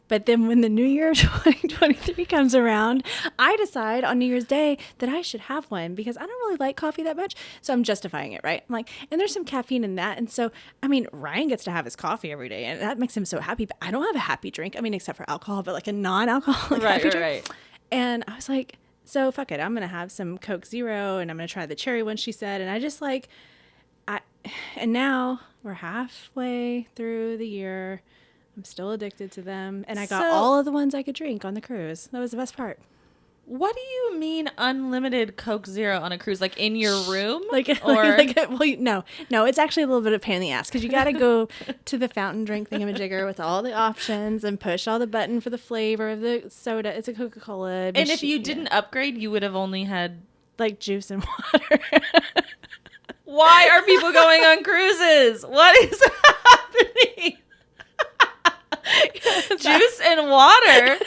But then when the new year of 2023 comes around, I decide on New Year's Day that I should have one because I don't really like coffee that much. So I'm justifying it, right? I'm like, and there's some caffeine in that. And so, I mean, Ryan gets to have his coffee every day and that makes him so happy. But I don't have a happy drink. I mean, except for alcohol, but like a non-alcoholic happy drink. Right. And I was like, so fuck it. I'm going to have some Coke Zero and I'm going to try the cherry one, she said. And I just like, and now we're halfway through the year. I'm still addicted to them. And I got all of the ones I could drink on the cruise. That was the best part. What do you mean unlimited Coke Zero on a cruise? Like in your room? No, it's actually a little bit of a pain in the ass because you got to go to the fountain drink thingamajigger with all the options and push all the button for the flavor of the soda. It's a Coca-Cola. And if you didn't upgrade, you would have only had like juice and water. Why are people going on cruises? What is happening? Juice and water.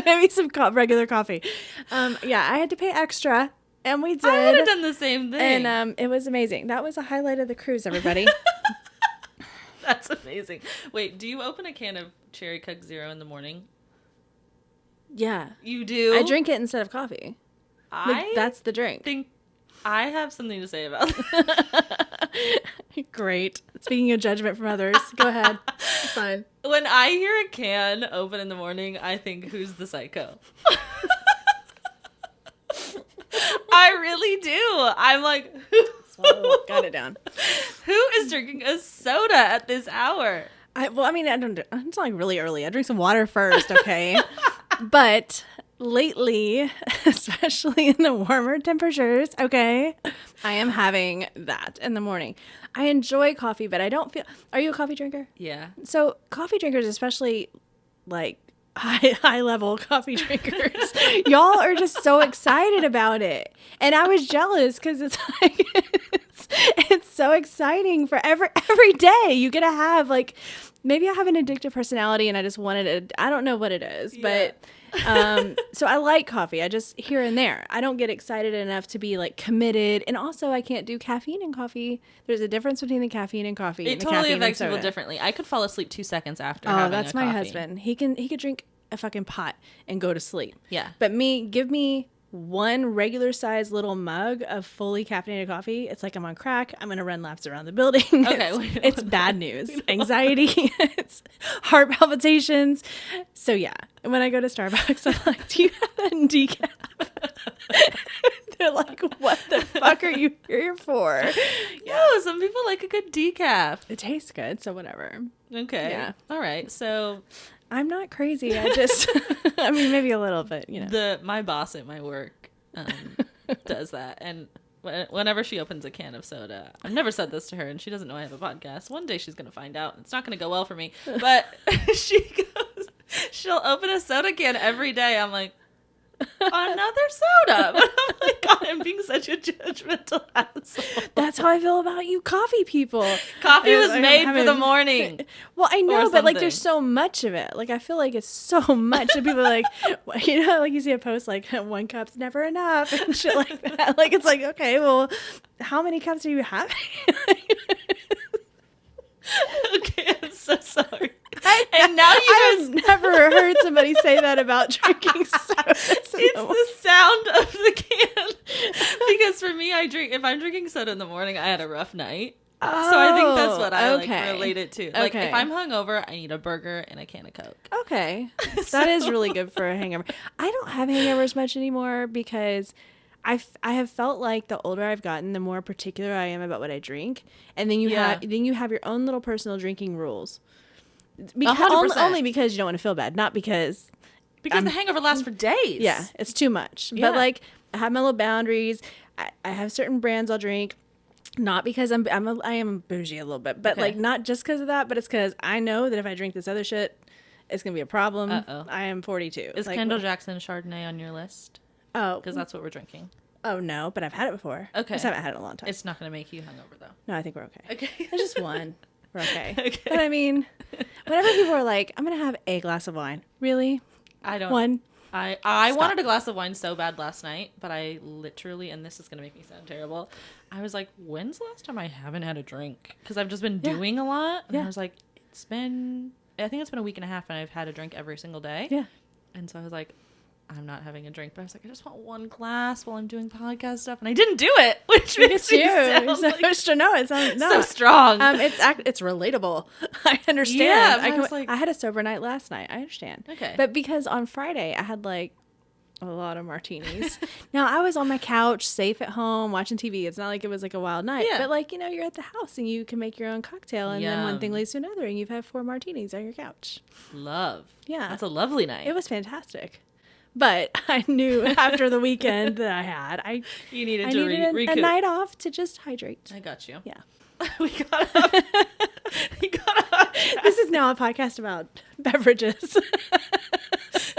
Maybe some regular coffee. Yeah, I had to pay extra And we did. I would have done the same thing. And it was amazing. That was a highlight of the cruise, everybody. That's amazing. Wait, do you open a can of Cherry Coke Zero in the morning? Yeah. You do? I drink it instead of coffee. That's the drink. Think I have something to say about that. Great. Speaking of judgment from others, go ahead. It's fine. When I hear a can open in the morning, I think, who's the psycho? I really do. I'm like, got it down. Who is drinking a soda at this hour? I don't. It's like really early. I drink some water first, okay? But lately, especially in the warmer temperatures, okay, I am having that in the morning. I enjoy coffee, but I don't feel. Are you a coffee drinker? Yeah. So coffee drinkers, especially like high level coffee drinkers, y'all are just so excited about it, and I was jealous because it's like it's so exciting for every day you get to have like. Maybe I have an addictive personality and I just wanted it. I don't know what it is, but so I like coffee. I just here and there. I don't get excited enough to be like committed. And also I can't do caffeine in coffee. There's a difference between the caffeine and coffee. It totally affects people differently. I could fall asleep 2 seconds after having that's a my coffee. husband. He could drink a fucking pot and go to sleep. Yeah. But give me one regular sized little mug of fully caffeinated coffee. It's like I'm on crack. I'm going to run laps around the building. Okay. It's bad news. Anxiety. It's heart palpitations. So yeah, when I go to Starbucks, I'm like, do you have that in decaf? They're like, what the fuck are you here for? No, some people like a good decaf. It tastes good, so whatever. Okay. Yeah. All right. So I'm not crazy. I just, I mean, maybe a little bit, you know. My boss at my work does that. And whenever she opens a can of soda, I've never said this to her, and she doesn't know I have a podcast. One day she's going to find out. It's not going to go well for me. But she'll open a soda can every day. I'm like, another soda. But I'm like, God, I'm being such a judgmental asshole. That's how I feel about you coffee people. Coffee was made for the morning. Well, I know, but like there's so much of it. Like I feel like it's so much and people are like, you know, like you see a post like 1 cup's never enough and shit like that. Like it's like, okay, well, how many cups are you having? Okay, I'm so sorry. And now I've never heard somebody say that about drinking soda. It's the sound of the can. Because for me, if I'm drinking soda in the morning, I had a rough night. Oh, so I think that's what I like relate it to. Like okay. if I'm hungover, I need a burger and a can of Coke. Okay. That is really good for a hangover. I don't have hangovers much anymore because I have felt like the older I've gotten, the more particular I am about what I drink, and then you have your own little personal drinking rules. Only because you don't want to feel bad, not because the hangover lasts for days. Yeah, it's too much. Yeah. But like I have my little boundaries. I have certain brands I'll drink, not because I am bougie a little bit, but like not just because of that, but it's because I know that if I drink this other shit, it's gonna be a problem. I am 42. Is Kendall Jackson Chardonnay on your list? Oh, because that's what we're drinking. Oh no, but I've had it before. Okay, I just haven't had it in a long time. It's not gonna make you hungover though. No, I think we're okay. Okay, there's just one. We're okay. Okay. But I mean, whenever people are like, I'm going to have a glass of wine. Really? I don't. One? I wanted a glass of wine so bad last night, but I literally, and this is going to make me sound terrible, I was like, when's the last time I haven't had a drink? Because I've just been doing a lot. And I was like, I think it's been a week and a half and I've had a drink every single day. Yeah. And so I was like, I'm not having a drink, but I was like, I just want one glass while I'm doing podcast stuff, and I didn't do it, which makes me sound like no, it sounds so strong. It's relatable. I understand. Yeah, I had a sober night last night. I understand. Okay, but because on Friday I had like a lot of martinis. Now I was on my couch, safe at home, watching TV. It's not like it was like a wild night, but like you're at the house and you can make your own cocktail, and then one thing leads to another, and you've had 4 martinis on your couch. Love. Yeah, that's a lovely night. It was fantastic. But I knew after the weekend that I had, I needed a night off to just hydrate. I got you. Yeah. we got This is now a podcast about beverages.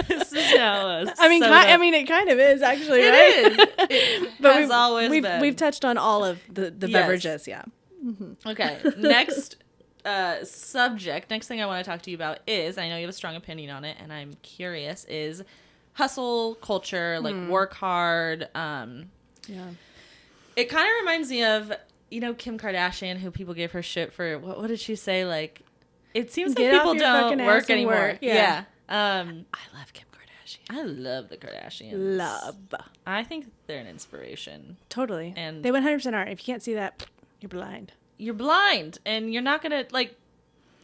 This is now I mean, it kind of is actually, it right? It but has always been. We've touched on all of the beverages, yeah. Mm-hmm. Okay, next subject. Next thing I want to talk to you about is, I know you have a strong opinion on it, and I'm curious, is hustle culture, like work hard, Yeah. It kind of reminds me of, Kim Kardashian, who people gave her shit for, what did she say? Like, it seems like people don't work anymore. Yeah. I love Kim Kardashian. I love the Kardashians. Love. I think they're an inspiration. Totally. And they 100% are. If you can't see that, you're blind. You're blind, and you're not going to,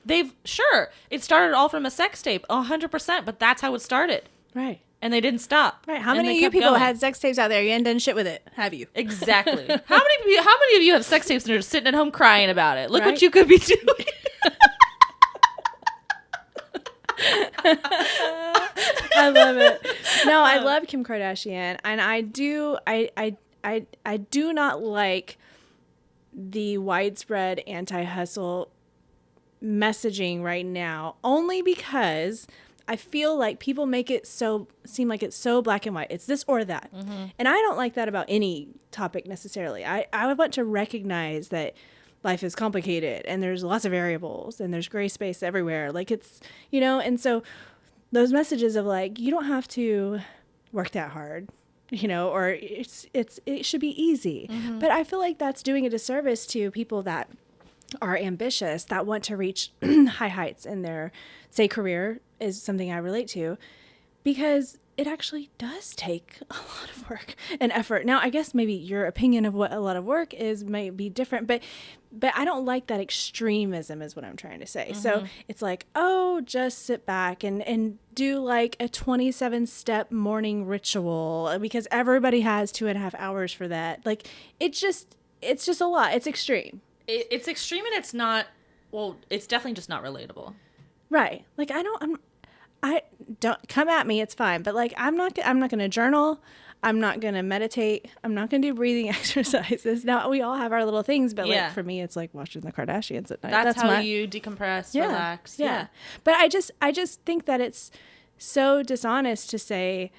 it started all from a sex tape, 100%, but that's how it started. Right. And they didn't stop. Right. How many of you people had sex tapes out there? You ain't done shit with it, have you? Exactly. How many of you have sex tapes and are just sitting at home crying about it? Look what you could be doing. I love it. No, I love Kim Kardashian, and I do not like the widespread anti-hustle messaging right now, only because I feel like people make it seem like it's so black and white. It's this or that. Mm-hmm. And I don't like that about any topic necessarily. I want to recognize that life is complicated and there's lots of variables and there's gray space everywhere. Like it's, and so those messages of like, you don't have to work that hard, or it should be easy. Mm-hmm. But I feel like that's doing a disservice to people that are ambitious, that want to reach high heights in their, say, career is something I relate to, because it actually does take a lot of work and effort. Now, I guess maybe your opinion of what a lot of work is might be different, but I don't like that extremism is what I'm trying to say. Mm-hmm. So it's like, oh, just sit back and do like a 27-step morning ritual because everybody has 2.5 hours for that. Like it's just a lot. It's extreme. It's extreme, and it's not, it's definitely just not relatable. Right. Like I don't come at me. It's fine. But like, I'm not going to journal. I'm not going to meditate. I'm not going to do breathing exercises. Now we all have our little things, but like for me, it's like watching the Kardashians at night. That's how you decompress, relax. Yeah. But I just think that it's so dishonest to say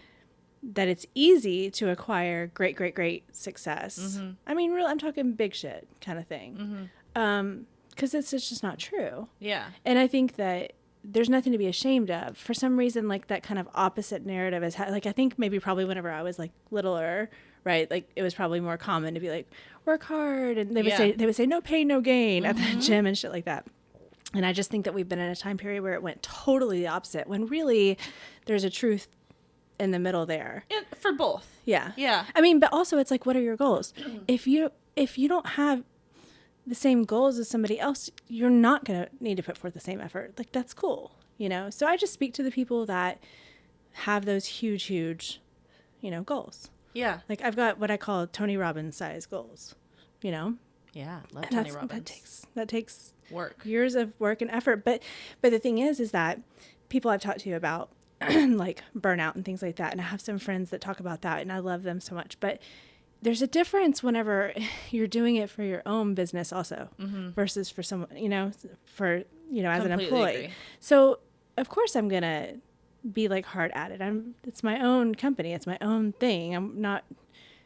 that it's easy to acquire great success. Mm-hmm. I mean, I'm talking big shit kind of thing. Mm-hmm. 'Cause it's just not true. Yeah. And I think that there's nothing to be ashamed of. For some reason, like that kind of opposite narrative is like, I think maybe probably whenever I was like littler, right? Like it was probably more common to be like, work hard. And they would say no pain, no gain at the gym and shit like that. And I just think that we've been in a time period where it went totally the opposite, when really there's a truth in the middle there. For both. Yeah. Yeah. I mean, but also it's like, what are your goals? If you don't have the same goals as somebody else, you're not going to need to put forth the same effort. Like, that's cool, So I just speak to the people that have those huge, goals. Yeah. Like, I've got what I call Tony Robbins size goals, Yeah, love Tony Robbins. That takes work. Years of work and effort. But the thing is that people I've talked to about like burnout and things like that, and I have some friends that talk about that, and I love them so much. But there's a difference whenever you're doing it for your own business also versus for someone, as an employee. Agree. So of course I'm going to be like hard at it. It's my own company. It's my own thing. I'm not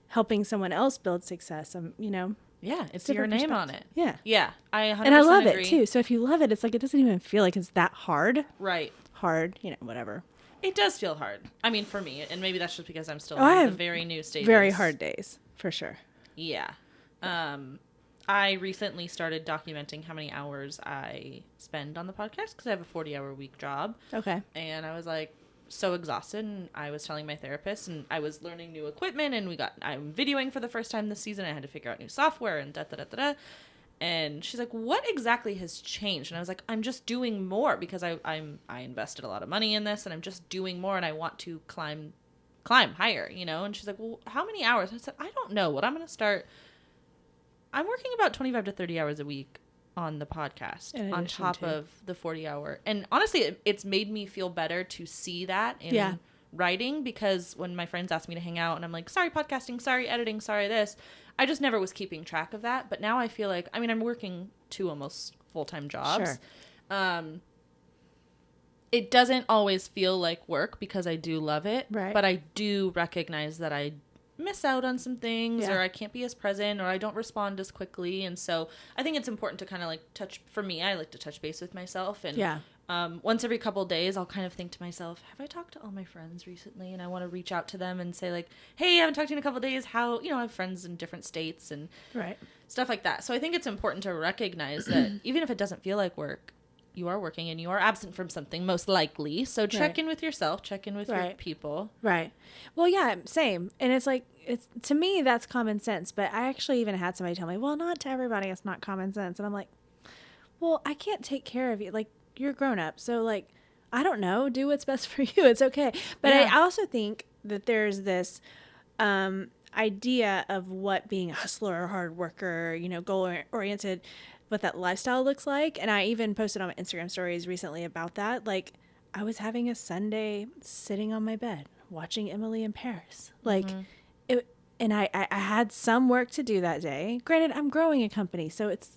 helping someone else build success. Yeah, it's your name on it. Yeah. Yeah. I 100% And I love agree. it too. So if you love it, it's like, it doesn't even feel like it's that hard. Right. Hard, whatever. It does feel hard. I mean, for me, and maybe that's just because I'm still in the very new stages. Very hard days, for sure. Yeah. I recently started documenting how many hours I spend on the podcast because I have a 40-hour week job. Okay. And I was like so exhausted, and I was telling my therapist, and I was learning new equipment, and I'm videoing for the first time this season. I had to figure out new software and da-da-da-da-da. And she's like, what exactly has changed? And I was like, I'm just doing more because I invested a lot of money in this, and I'm just doing more, and I want to climb higher, And she's like, well, how many hours? And I said, I don't know. What I'm going to start, I'm working about 25 to 30 hours a week on the podcast on top of the 40-hour. And honestly, it's made me feel better to see that in writing, because when my friends ask me to hang out and I'm like, sorry podcasting, sorry editing, sorry this, I just never was keeping track of that. But now I feel like, I'm working 2 almost full-time jobs. Sure. It doesn't always feel like work because I do love it. Right. But I do recognize that I miss out on some things, or I can't be as present, or I don't respond as quickly. And so I think it's important to kind of like for me, I like to touch base with myself and once every couple days, I'll kind of think to myself, have I talked to all my friends recently? And I want to reach out to them and say like, hey, I haven't talked to you in a couple days. How, I have friends in different states and stuff like that. So I think it's important to recognize that even if it doesn't feel like work, you are working and you are absent from something most likely. So check in with yourself, check in with your people. Right. Well, yeah, same. And it's like, to me, that's common sense. But I actually even had somebody tell me, well, not to everybody, it's not common sense. And I'm like, well, I can't take care of you. Like, you're grown up. So like, I don't know, do what's best for you. It's okay. But I also think that there's this idea of what being a hustler or hard worker, goal oriented, what that lifestyle looks like. And I even posted on my Instagram stories recently about that. Like, I was having a Sunday sitting on my bed watching Emily in Paris. Like, and I had some work to do that day. Granted, I'm growing a company, so it's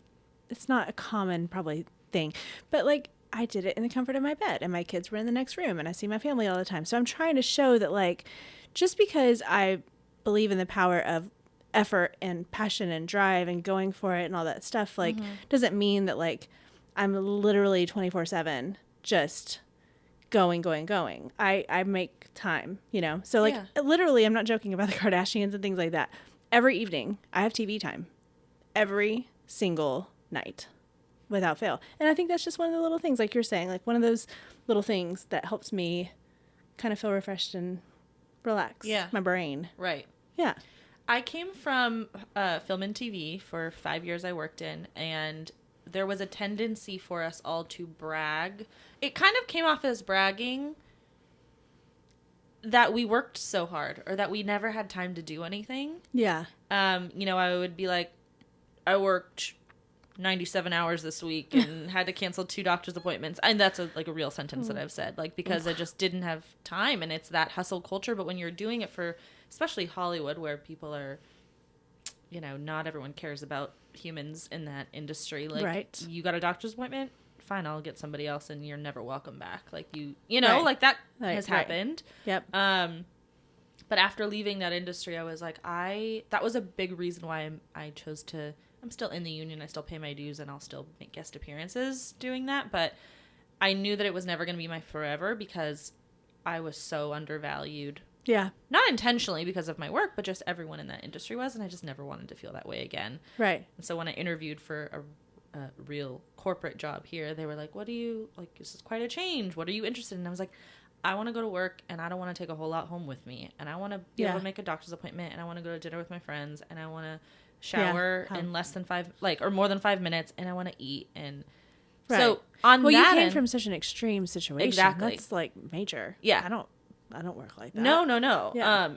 not a common probably thing. But like, I did it in the comfort of my bed, and my kids were in the next room, and I see my family all the time. So I'm trying to show that, like, just because I believe in the power of effort and passion and drive and going for it and all that stuff, like, doesn't mean that, like, I'm literally 24/7 just going. I make time, So, like, literally, I'm not joking about the Kardashians and things like that. Every evening, I have TV time. Every single night. Without fail. And I think that's just one of the little things, like you're saying, like one of those little things that helps me kind of feel refreshed and relax my brain. Right. Yeah. I came from film and TV for 5 years I worked in, and there was a tendency for us all to brag. It kind of came off as bragging that we worked so hard or that we never had time to do anything. Yeah. I would be like, I worked 97 hours this week and had to cancel 2 doctor's appointments. And that's a real sentence that I've said, like, because I just didn't have time, and it's that hustle culture. But when you're doing it for, especially Hollywood, where people are, not everyone cares about humans in that industry. Like, you got a doctor's appointment? Fine, I'll get somebody else, and you're never welcome back. Like, like that has happened. Yep. But after leaving that industry, I was like, that was a big reason why I chose to. I'm still in the union. I still pay my dues, and I'll still make guest appearances doing that. But I knew that it was never going to be my forever because I was so undervalued. Yeah. Not intentionally because of my work, but just everyone in that industry was, and I just never wanted to feel that way again. Right. And so when I interviewed for a real corporate job here, they were like, this is quite a change. What are you interested in? And I was like, I want to go to work, and I don't want to take a whole lot home with me. And I want to be able to make a doctor's appointment, and I want to go to dinner with my friends, and I want to shower in less than 5, or more than 5 minutes, and I want to eat. And so on you that came from such an extreme situation. Exactly. That's like major. Yeah. I don't work like that. No. Yeah.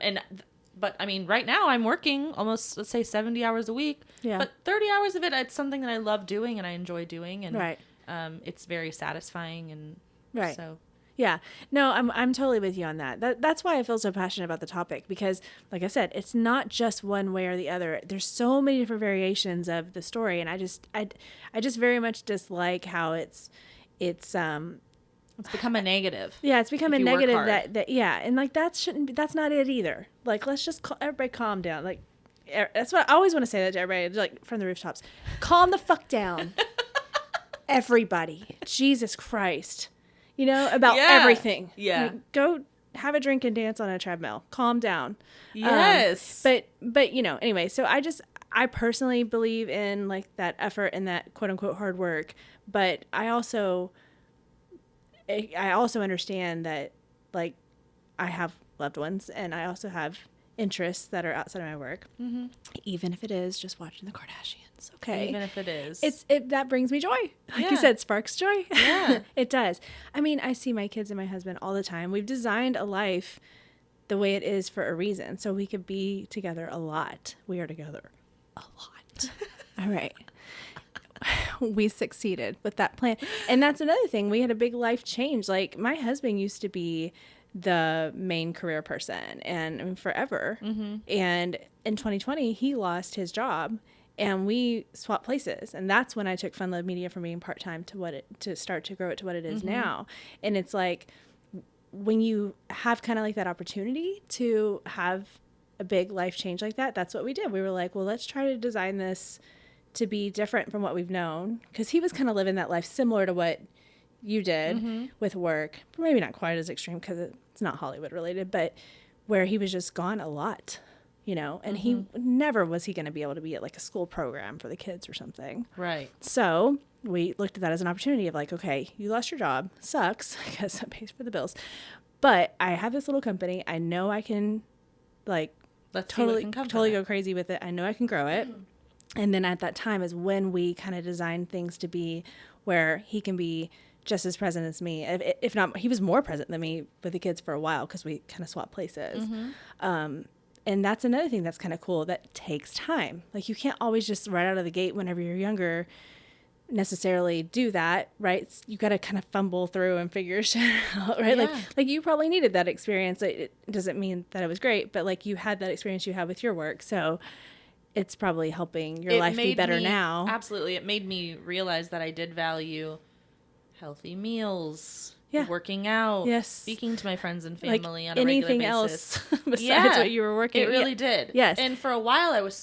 But I mean, right now I'm working almost, let's say 70 hours a week. Yeah. But 30 hours of it, it's something that I love doing and I enjoy doing. And it's very satisfying. And so. Yeah. No, I'm totally with you on that. That's why I feel so passionate about the topic, because like I said, it's not just one way or the other. There's so many different variations of the story, and I just very much dislike how it's become a negative. Yeah, it's become a negative that and like that's not it either. Like, let's just everybody calm down. Like, that's what I always want to say that to everybody, like from the rooftops. Calm the fuck down. Everybody. Jesus Christ. About everything. Yeah. Like, go have a drink and dance on a treadmill. Calm down. Yes. But anyway, so I personally believe in like that effort and that quote unquote hard work, but I also understand that, like, I have loved ones and I also have interests that are outside of my work, even if it is just watching the Kardashians. Okay. Even if it is. That brings me joy. Like you said, sparks joy. Yeah. It does. I mean, I see my kids and my husband all the time. We've designed a life the way it is for a reason, so we could be together a lot. We are together a lot. All right. We succeeded with that plan. And that's another thing. We had a big life change. Like, my husband used to be the main career person and forever. Mm-hmm. And in 2020, he lost his job and we swapped places. And that's when I took Fun Love Media from being part-time to start to grow it to what it is now. And it's like, when you have kind of like that opportunity to have a big life change like that, that's what we did. We were like, well, let's try to design this to be different from what we've known. Because he was kind of living that life similar to what you did with work, maybe not quite as extreme because it's not Hollywood related, but where he was just gone a lot, you know, and he never was he going to be able to be at like a school program for the kids or something. Right. So we looked at that as an opportunity of like, okay, you lost your job. Sucks because that pays for the bills. But I have this little company. I know I can like totally go crazy with it. I know I can grow it. And then at that time is when we kind of designed things to be where he can be just as present as me. If not, he was more present than me with the kids for a while because we kind of swapped places. And that's another thing that's kind of cool that takes time. Like you can't always just right out of the gate whenever you're younger necessarily do that, right? You got to kind of fumble through and figure shit out, right? Yeah. Like you probably needed that experience. It doesn't mean that it was great, but like you had that experience you have with your work. So it's probably helping your life be better now. Absolutely. It made me realize that I did value healthy meals, working out, speaking to my friends and family on a regular basis. Anything else besides what you were working. It really did. Yes. And for a while I was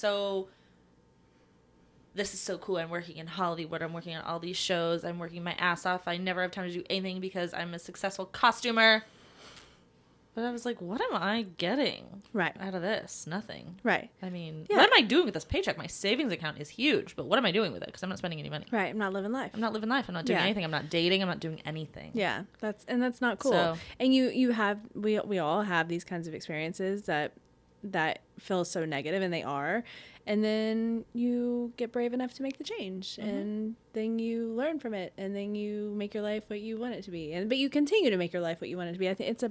this is so cool. I'm working in Hollywood. I'm working on all these shows. I'm working my ass off. I never have time to do anything because I'm a successful costumer. But I was like, what am I getting out of this? Nothing. Right. I mean, what am I doing with this paycheck? My savings account is huge, but what am I doing with it? Because I'm not spending any money. Right. I'm not living life. I'm not doing anything. I'm not dating. I'm not doing anything. Yeah. That's not cool. So, and we all have these kinds of experiences that feel so negative, and they are. And then you get brave enough to make the change, and then you learn from it, and then you make your life what you want it to be. But you continue to make your life what you want it to be. I think it's a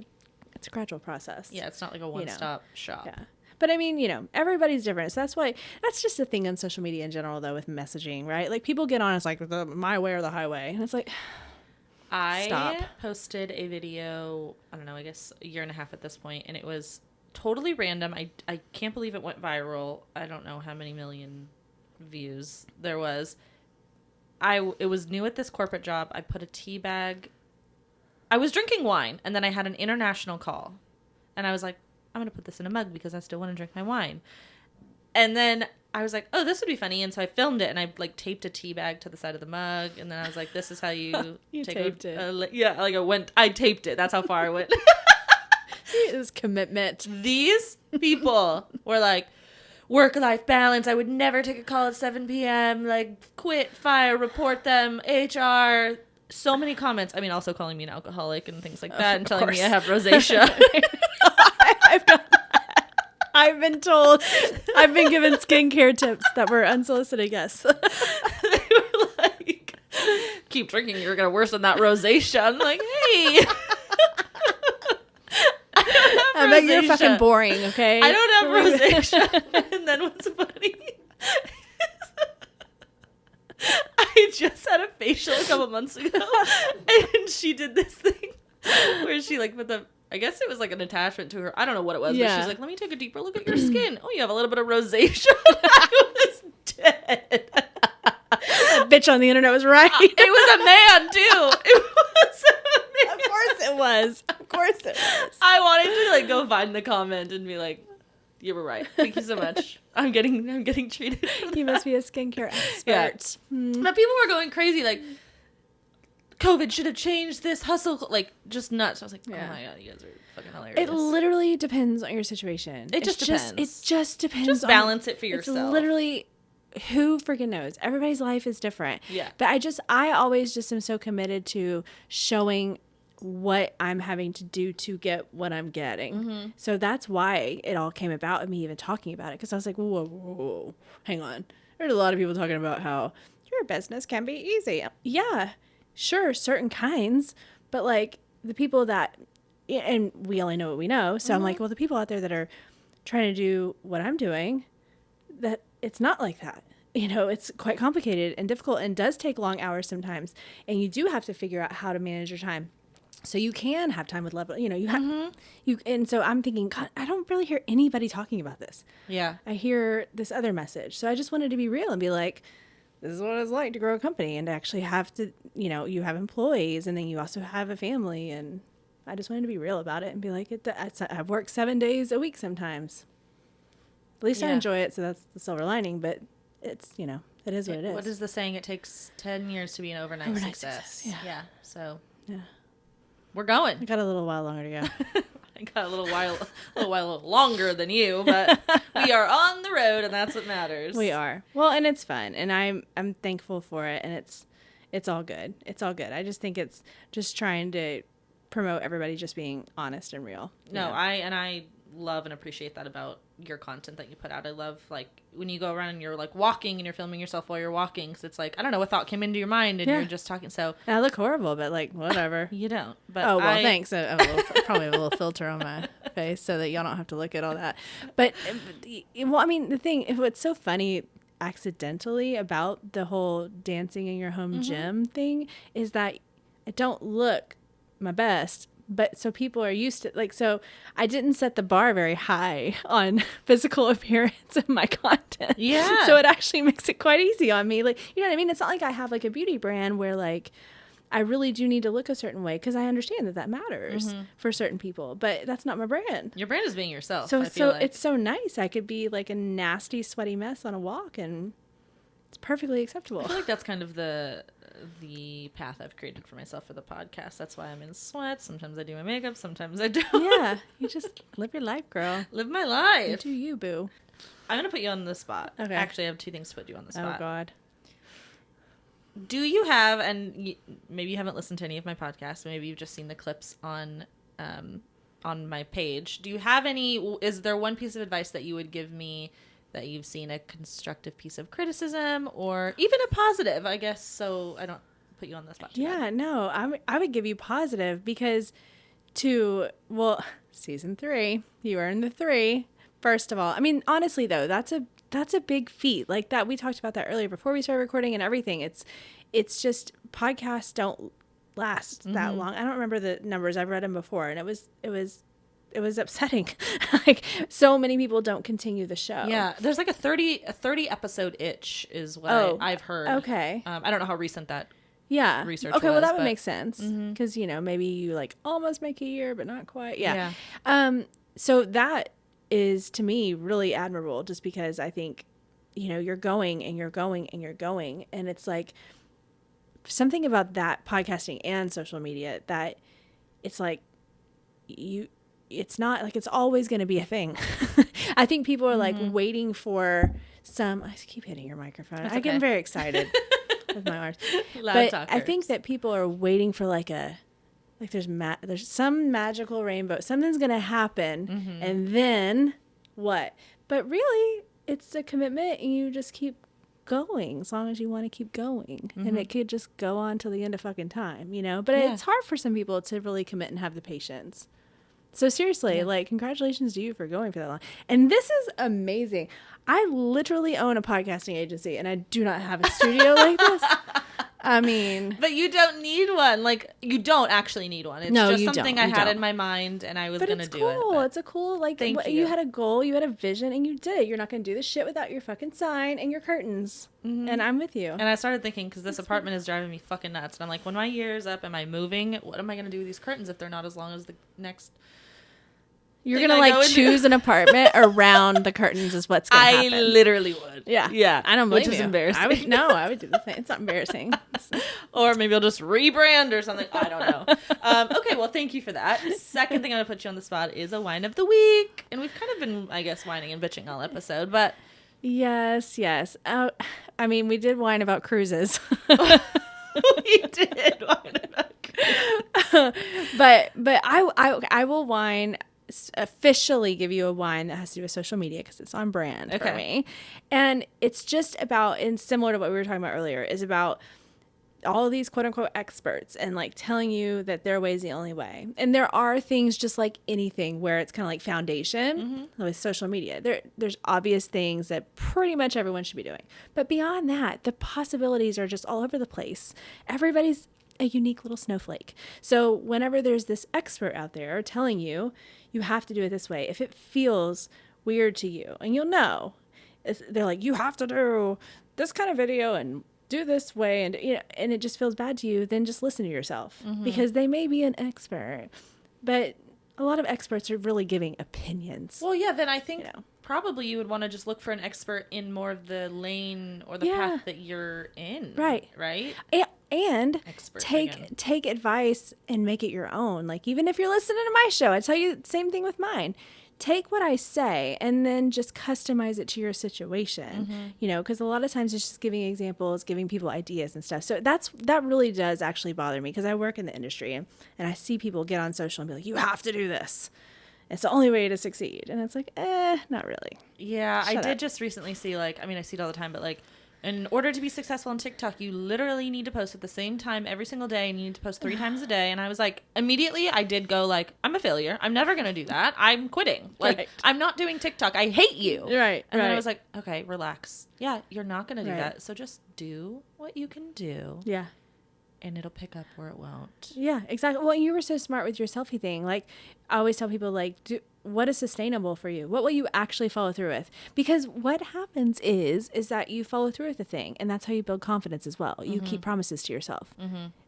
gradual process. Yeah, it's not like a one-stop shop. Yeah. But I mean, everybody's different. So that's just a thing on social media in general, though, with messaging, right? Like people get on, it's like my way or the highway. And it's like, I posted a video, I don't know, I guess a year and a half at this point, and it was totally random. I can't believe it went viral. I don't know how many million views there was. It was new at this corporate job. I put a tea bag. I was drinking wine, and then I had an international call. And I was like, I'm going to put this in a mug because I still want to drink my wine. And then I was like, oh, this would be funny. And so I filmed it, and I like taped a tea bag to the side of the mug. And then I was like, this is how you take taped it. Yeah, like I taped it. That's how far I went. It was commitment. These people were like, work-life balance. I would never take a call at 7 p.m. Like, quit, fire, report them, HR. So many comments. I mean, also calling me an alcoholic and things like that, and telling me I have rosacea. I've got that. I've been told. I've been given skincare tips that were unsolicited guests. They were like, keep drinking, you're going to worsen that rosacea. I'm like, hey. I bet you're fucking boring, okay? I don't have rosacea. And then what's funny, I just had a facial a couple months ago, and she did this thing where she like put I guess it was like an attachment to her. I don't know what it was, but she's like, let me take a deeper look at your skin. Oh, you have a little bit of rosacea. I was dead. That bitch on the internet was right. It was a man, too. It was a man. Of course it was. Of course it was. I wanted to like go find the comment and be like, you were right. Thank you so much. I'm getting treated. You must be a skincare expert. Yeah. But people were going crazy, like, COVID should have changed this hustle, like, just nuts. I was like, oh my God, you guys are fucking hilarious. It literally depends on your situation. It just depends. It just depends. Just balance it for yourself. It's literally, who freaking knows? Everybody's life is different. Yeah. But I always just am so committed to showing what I'm having to do to get what I'm getting. So that's why it all came about, and me even talking about it, because I was like, whoa, hang on. There's a lot of people talking about how your business can be easy. Yeah, sure, certain kinds, but like the people that, and we only know what we know, so I'm like, well, the people out there that are trying to do what I'm doing, that it's not like that. It's quite complicated and difficult, and does take long hours sometimes, and you do have to figure out how to manage your time so you can have time with love. You have and so I'm thinking, God, I don't really hear anybody talking about this. Yeah. I hear this other message. So I just wanted to be real and be like, this is what it's like to grow a company and to actually have to, you have employees, and then you also have a family. And I just wanted to be real about it and be like, I've worked 7 days a week sometimes. At least I enjoy it. So that's the silver lining, but it's, That is what it is. What is the saying? It takes 10 years to be an overnight success. Yeah. So Yeah. we're going. I got a little while longer to go. I got a little while longer than you, but we are on the road, and that's what matters. We are. Well, and it's fun, and I'm thankful for it, and it's all good. It's all good. I just think it's just trying to promote everybody just being honest and real. No, I love and appreciate that about your content that you put out. I love, like, when you go around and you're like walking and you're filming yourself while you're walking, because it's like, I don't know, what thought came into your mind and you're just talking. So and I look horrible, but like whatever. You don't. But thanks. Probably a little filter on my face so that y'all don't have to look at all that. But well, I mean, the thing, what's so funny accidentally about the whole dancing in your home gym thing is that I don't look my best. But so people are used to, like, so I didn't set the bar very high on physical appearance in my content. Yeah. So it actually makes it quite easy on me. Like, you know what I mean? It's not like I have like a beauty brand where like I really do need to look a certain way, because I understand that matters for certain people. But that's not my brand. Your brand is being yourself. So I feel like. it's so nice. I could be like a nasty, sweaty mess on a walk, and it's perfectly acceptable. I feel like that's kind of the path I've created for myself for the podcast. That's why I'm in sweats. Sometimes I do my makeup. Sometimes I don't. Yeah. You just live your life, girl. Live my life. You do you, boo. I'm going to put you on the spot. Okay. Actually, I have 2 things to put you on the spot. Oh, God. Do you have, and maybe you haven't listened to any of my podcasts, maybe you've just seen the clips on my page. Do you have any, is there one piece of advice that you would give me that you've seen, a constructive piece of criticism or even a positive, I guess, so I don't put you on the spot? Yeah, no, I would give you positive, because season 3, you earned the 3. First of all, I mean, honestly though, that's a big feat. Like that, we talked about that earlier before we started recording and everything. It's just, podcasts don't last that long. I don't remember the numbers. I've read them before, and it was upsetting. Like, so many people don't continue the show. Yeah, there's like a 30 episode itch is what I've heard. Okay. I don't know how recent that research okay, was, well, that would make sense, because you know, maybe you like almost make a year but not quite. Yeah. So that is, to me, really admirable, just because I think, you know, you're going and you're going and you're going, and it's like something about that, podcasting and social media, that it's like it's not like it's always going to be a thing. I think people are like waiting for I keep hitting your microphone. I get very excited with my arms. Loud but talker. I think that people are waiting for like there's some magical rainbow. Something's going to happen, and then what? But really, it's a commitment, and you just keep going as long as you want to keep going. And it could just go on till the end of fucking time, you know? But it's hard for some people to really commit and have the patience. So seriously, like, congratulations to you for going for that long. And this is amazing. I literally own a podcasting agency, and I do not have a studio like this. I mean, but you don't need one. Like, you don't actually need one. It's just something I had in my mind, and I was going to do it. But it's a cool, like, you had a goal, you had a vision, and you did it. You're not going to do this shit without your fucking sign and your curtains. And I'm with you. And I started thinking, because this apartment is driving me fucking nuts. And I'm like, when my year is up, am I moving? What am I going to do with these curtains if they're not as long as the next... You're going to, like, choose an apartment around the curtains is what's going to happen. I literally would. Yeah. Yeah. I don't blame you. Which is embarrassing. I would do the same. It's not embarrassing. Or maybe I'll just rebrand or something. I don't know. Okay, well, thank you for that. Second thing I'm going to put you on the spot is a wine of the week. And we've kind of been, I guess, whining and bitching all episode, but... Yes. I mean, we did whine about cruises. We did whine about cruises. But I will whine... officially give you a wine that has to do with social media, because it's on brand for me. And it's just about, and similar to what we were talking about earlier, is about all of these quote unquote experts and like telling you that their way is the only way. And there are things, just like anything, where it's kind of like foundation with social media. There's obvious things that pretty much everyone should be doing. But beyond that, the possibilities are just all over the place. Everybody's a unique little snowflake. So whenever there's this expert out there telling you, you have to do it this way, if it feels weird to you, and you'll know, they're like, you have to do this kind of video and do this way, and you know, and it just feels bad to you, then just listen to yourself, because they may be an expert, but a lot of experts are really giving opinions. Well, yeah, then I think probably you would want to just look for an expert in more of the lane or the path that you're in. Right. Right? And take advice and make it your own. Like, even if you're listening to my show, I tell you the same thing with mine. Take what I say and then just customize it to your situation, because a lot of times it's just giving examples, giving people ideas and stuff. So that really does actually bother me, because I work in the industry and I see people get on social and be like, you have to do this. It's the only way to succeed. And it's like, not really. Yeah, I did just recently see, like, I mean, I see it all the time, but like, in order to be successful on TikTok, you literally need to post at the same time every single day, and you need to post 3 times a day. And I was like, immediately I did go like, I'm a failure. I'm never going to do that. I'm quitting. Like, I'm not doing TikTok. I hate you. Right. And then I was like, okay, relax. Yeah, you're not going to do that. So just do what you can do. Yeah. And it'll pick up where it won't. Yeah, exactly. Well, you were so smart with your selfie thing. Like, I always tell people, like, what is sustainable for you? What will you actually follow through with? Because what happens is that you follow through with the thing, and that's how you build confidence as well. You keep promises to yourself.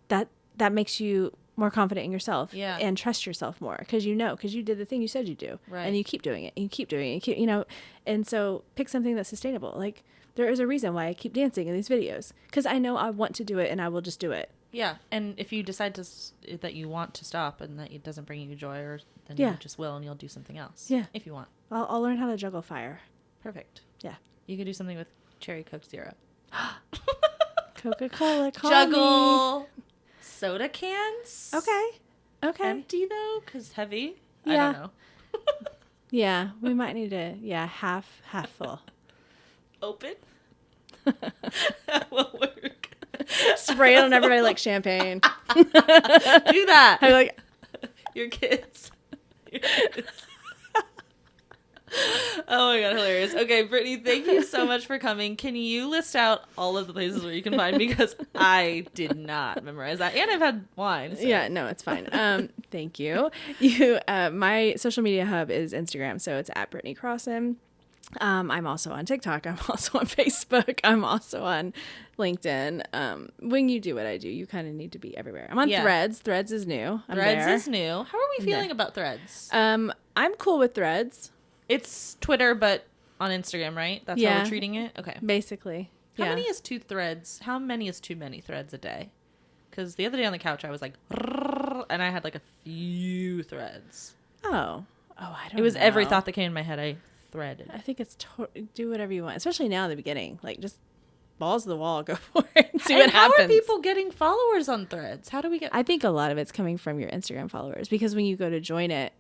That makes you more confident in yourself and trust yourself more, because you did the thing you said you do, and you keep doing it, and you keep doing it, and so pick something that's sustainable. Like, there is a reason why I keep dancing in these videos, because I know I want to do it, and I will just do it. Yeah, and if you decide that you want to stop and that it doesn't bring you joy, then you just will, and you'll do something else. Yeah, if you want. I'll learn how to juggle fire. Perfect. Yeah, you could do something with cherry Coke Zero. Coca-Cola, juggle me. Soda cans. Okay. Empty though, because heavy. Yeah. I don't know. Yeah, we might need to. Yeah, half full. Open. That will work. Spray it on everybody like champagne. Do that. I'm like, your kids. Oh my god, hilarious. Okay, Brittany, thank you so much for coming. Can you list out all of the places where you can find me? Because I did not memorize that, and I've had wine. So. Yeah, no, it's fine. Thank you. My social media hub is Instagram, so it's at Brittany Crossan. I'm also on TikTok. I'm also on Facebook. I'm also on LinkedIn. When you do what I do, you kind of need to be everywhere. I'm on Threads. Threads is new. Threads is new. How are we feeling about Threads? I'm cool with Threads. It's Twitter, but on Instagram, right? That's how we're treating it? Okay. Basically. How many is 2 threads? How many is too many threads a day? Because the other day on the couch, I was like, and I had like a few threads. Oh, I don't know. It was every thought that came in my head. I threaded. I think it's do whatever you want, especially now in the beginning. Like, just balls to the wall, go for it and see what happens. How are people getting followers on Threads? How do we get? I think a lot of it's coming from your Instagram followers, because when you go to join it,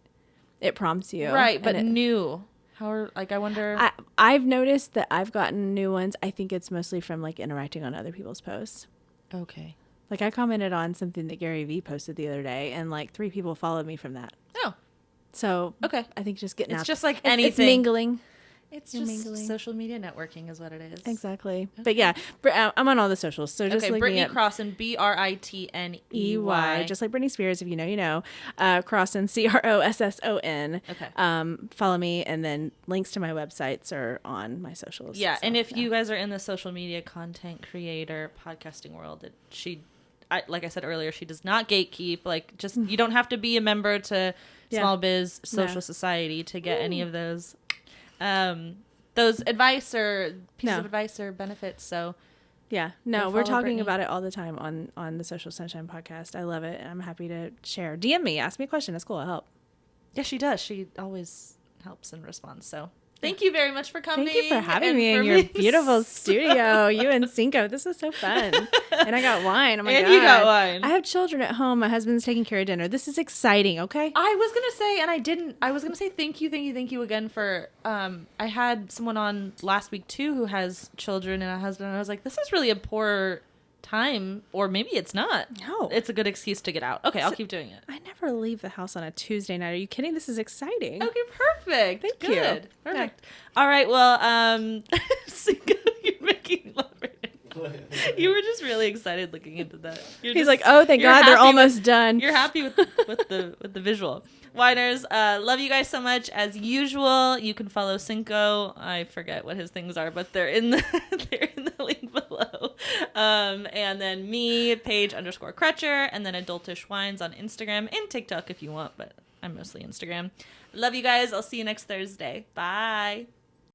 it prompts you. Right, but new. How are, like, I wonder. I've noticed that I've gotten new ones. I think it's mostly from like interacting on other people's posts. Okay. Like, I commented on something that Gary Vee posted the other day, and like 3 people followed me from that. Oh. So okay, I think just getting it's out. just like anything. It's mingling. It's just mingling. Social media networking is what it is. Exactly. Okay. But yeah, I'm on all the socials. So just like Brittany Crossan, BRITNEY. Just like Britney Spears, if you know, you know. Crossan, CROSSON. Okay. Follow me, and then links to my websites are on my socials. Yeah, so, and if you guys are in the social media content creator podcasting world, like I said earlier, she does not gatekeep. Like, just you don't have to be a member to Small Biz Social Society to get any of those advice or pieces of advice or benefits. So we're talking about it all the time on the Social Sunshine podcast. I love it. I'm happy to share. DM me, ask me a question. It's cool. I'll help. Yeah, she does. She always helps and responds. So thank you very much for coming. Thank you for having me in your beautiful studio. You and Cinqo. This was so fun. And I got wine. Oh my God. And you got wine. I have children at home. My husband's taking care of dinner. This is exciting, okay? I was going to say, and I didn't, I was going to say thank you again for, I had someone on last week too who has children and a husband. And I was like, this is really a poor time, or maybe it's not. No. It's a good excuse to get out. Okay, I'll keep doing it. I never leave the house on a Tuesday night. Are you kidding? This is exciting. Okay, perfect. Thank you. Perfect. Yeah. All right, well, Cinqo, you're making me laugh right now. You were just really excited looking into that. He's like, oh, thank God, they're almost done. You're happy with the visual. Winers, love you guys so much. As usual, you can follow Cinqo. I forget what his things are, but they're in the link below. And then me, Paige _Crutcher, and then Adultish Wines on Instagram and TikTok if you want, but I'm mostly Instagram. Love you guys. I'll see you next Thursday. Bye.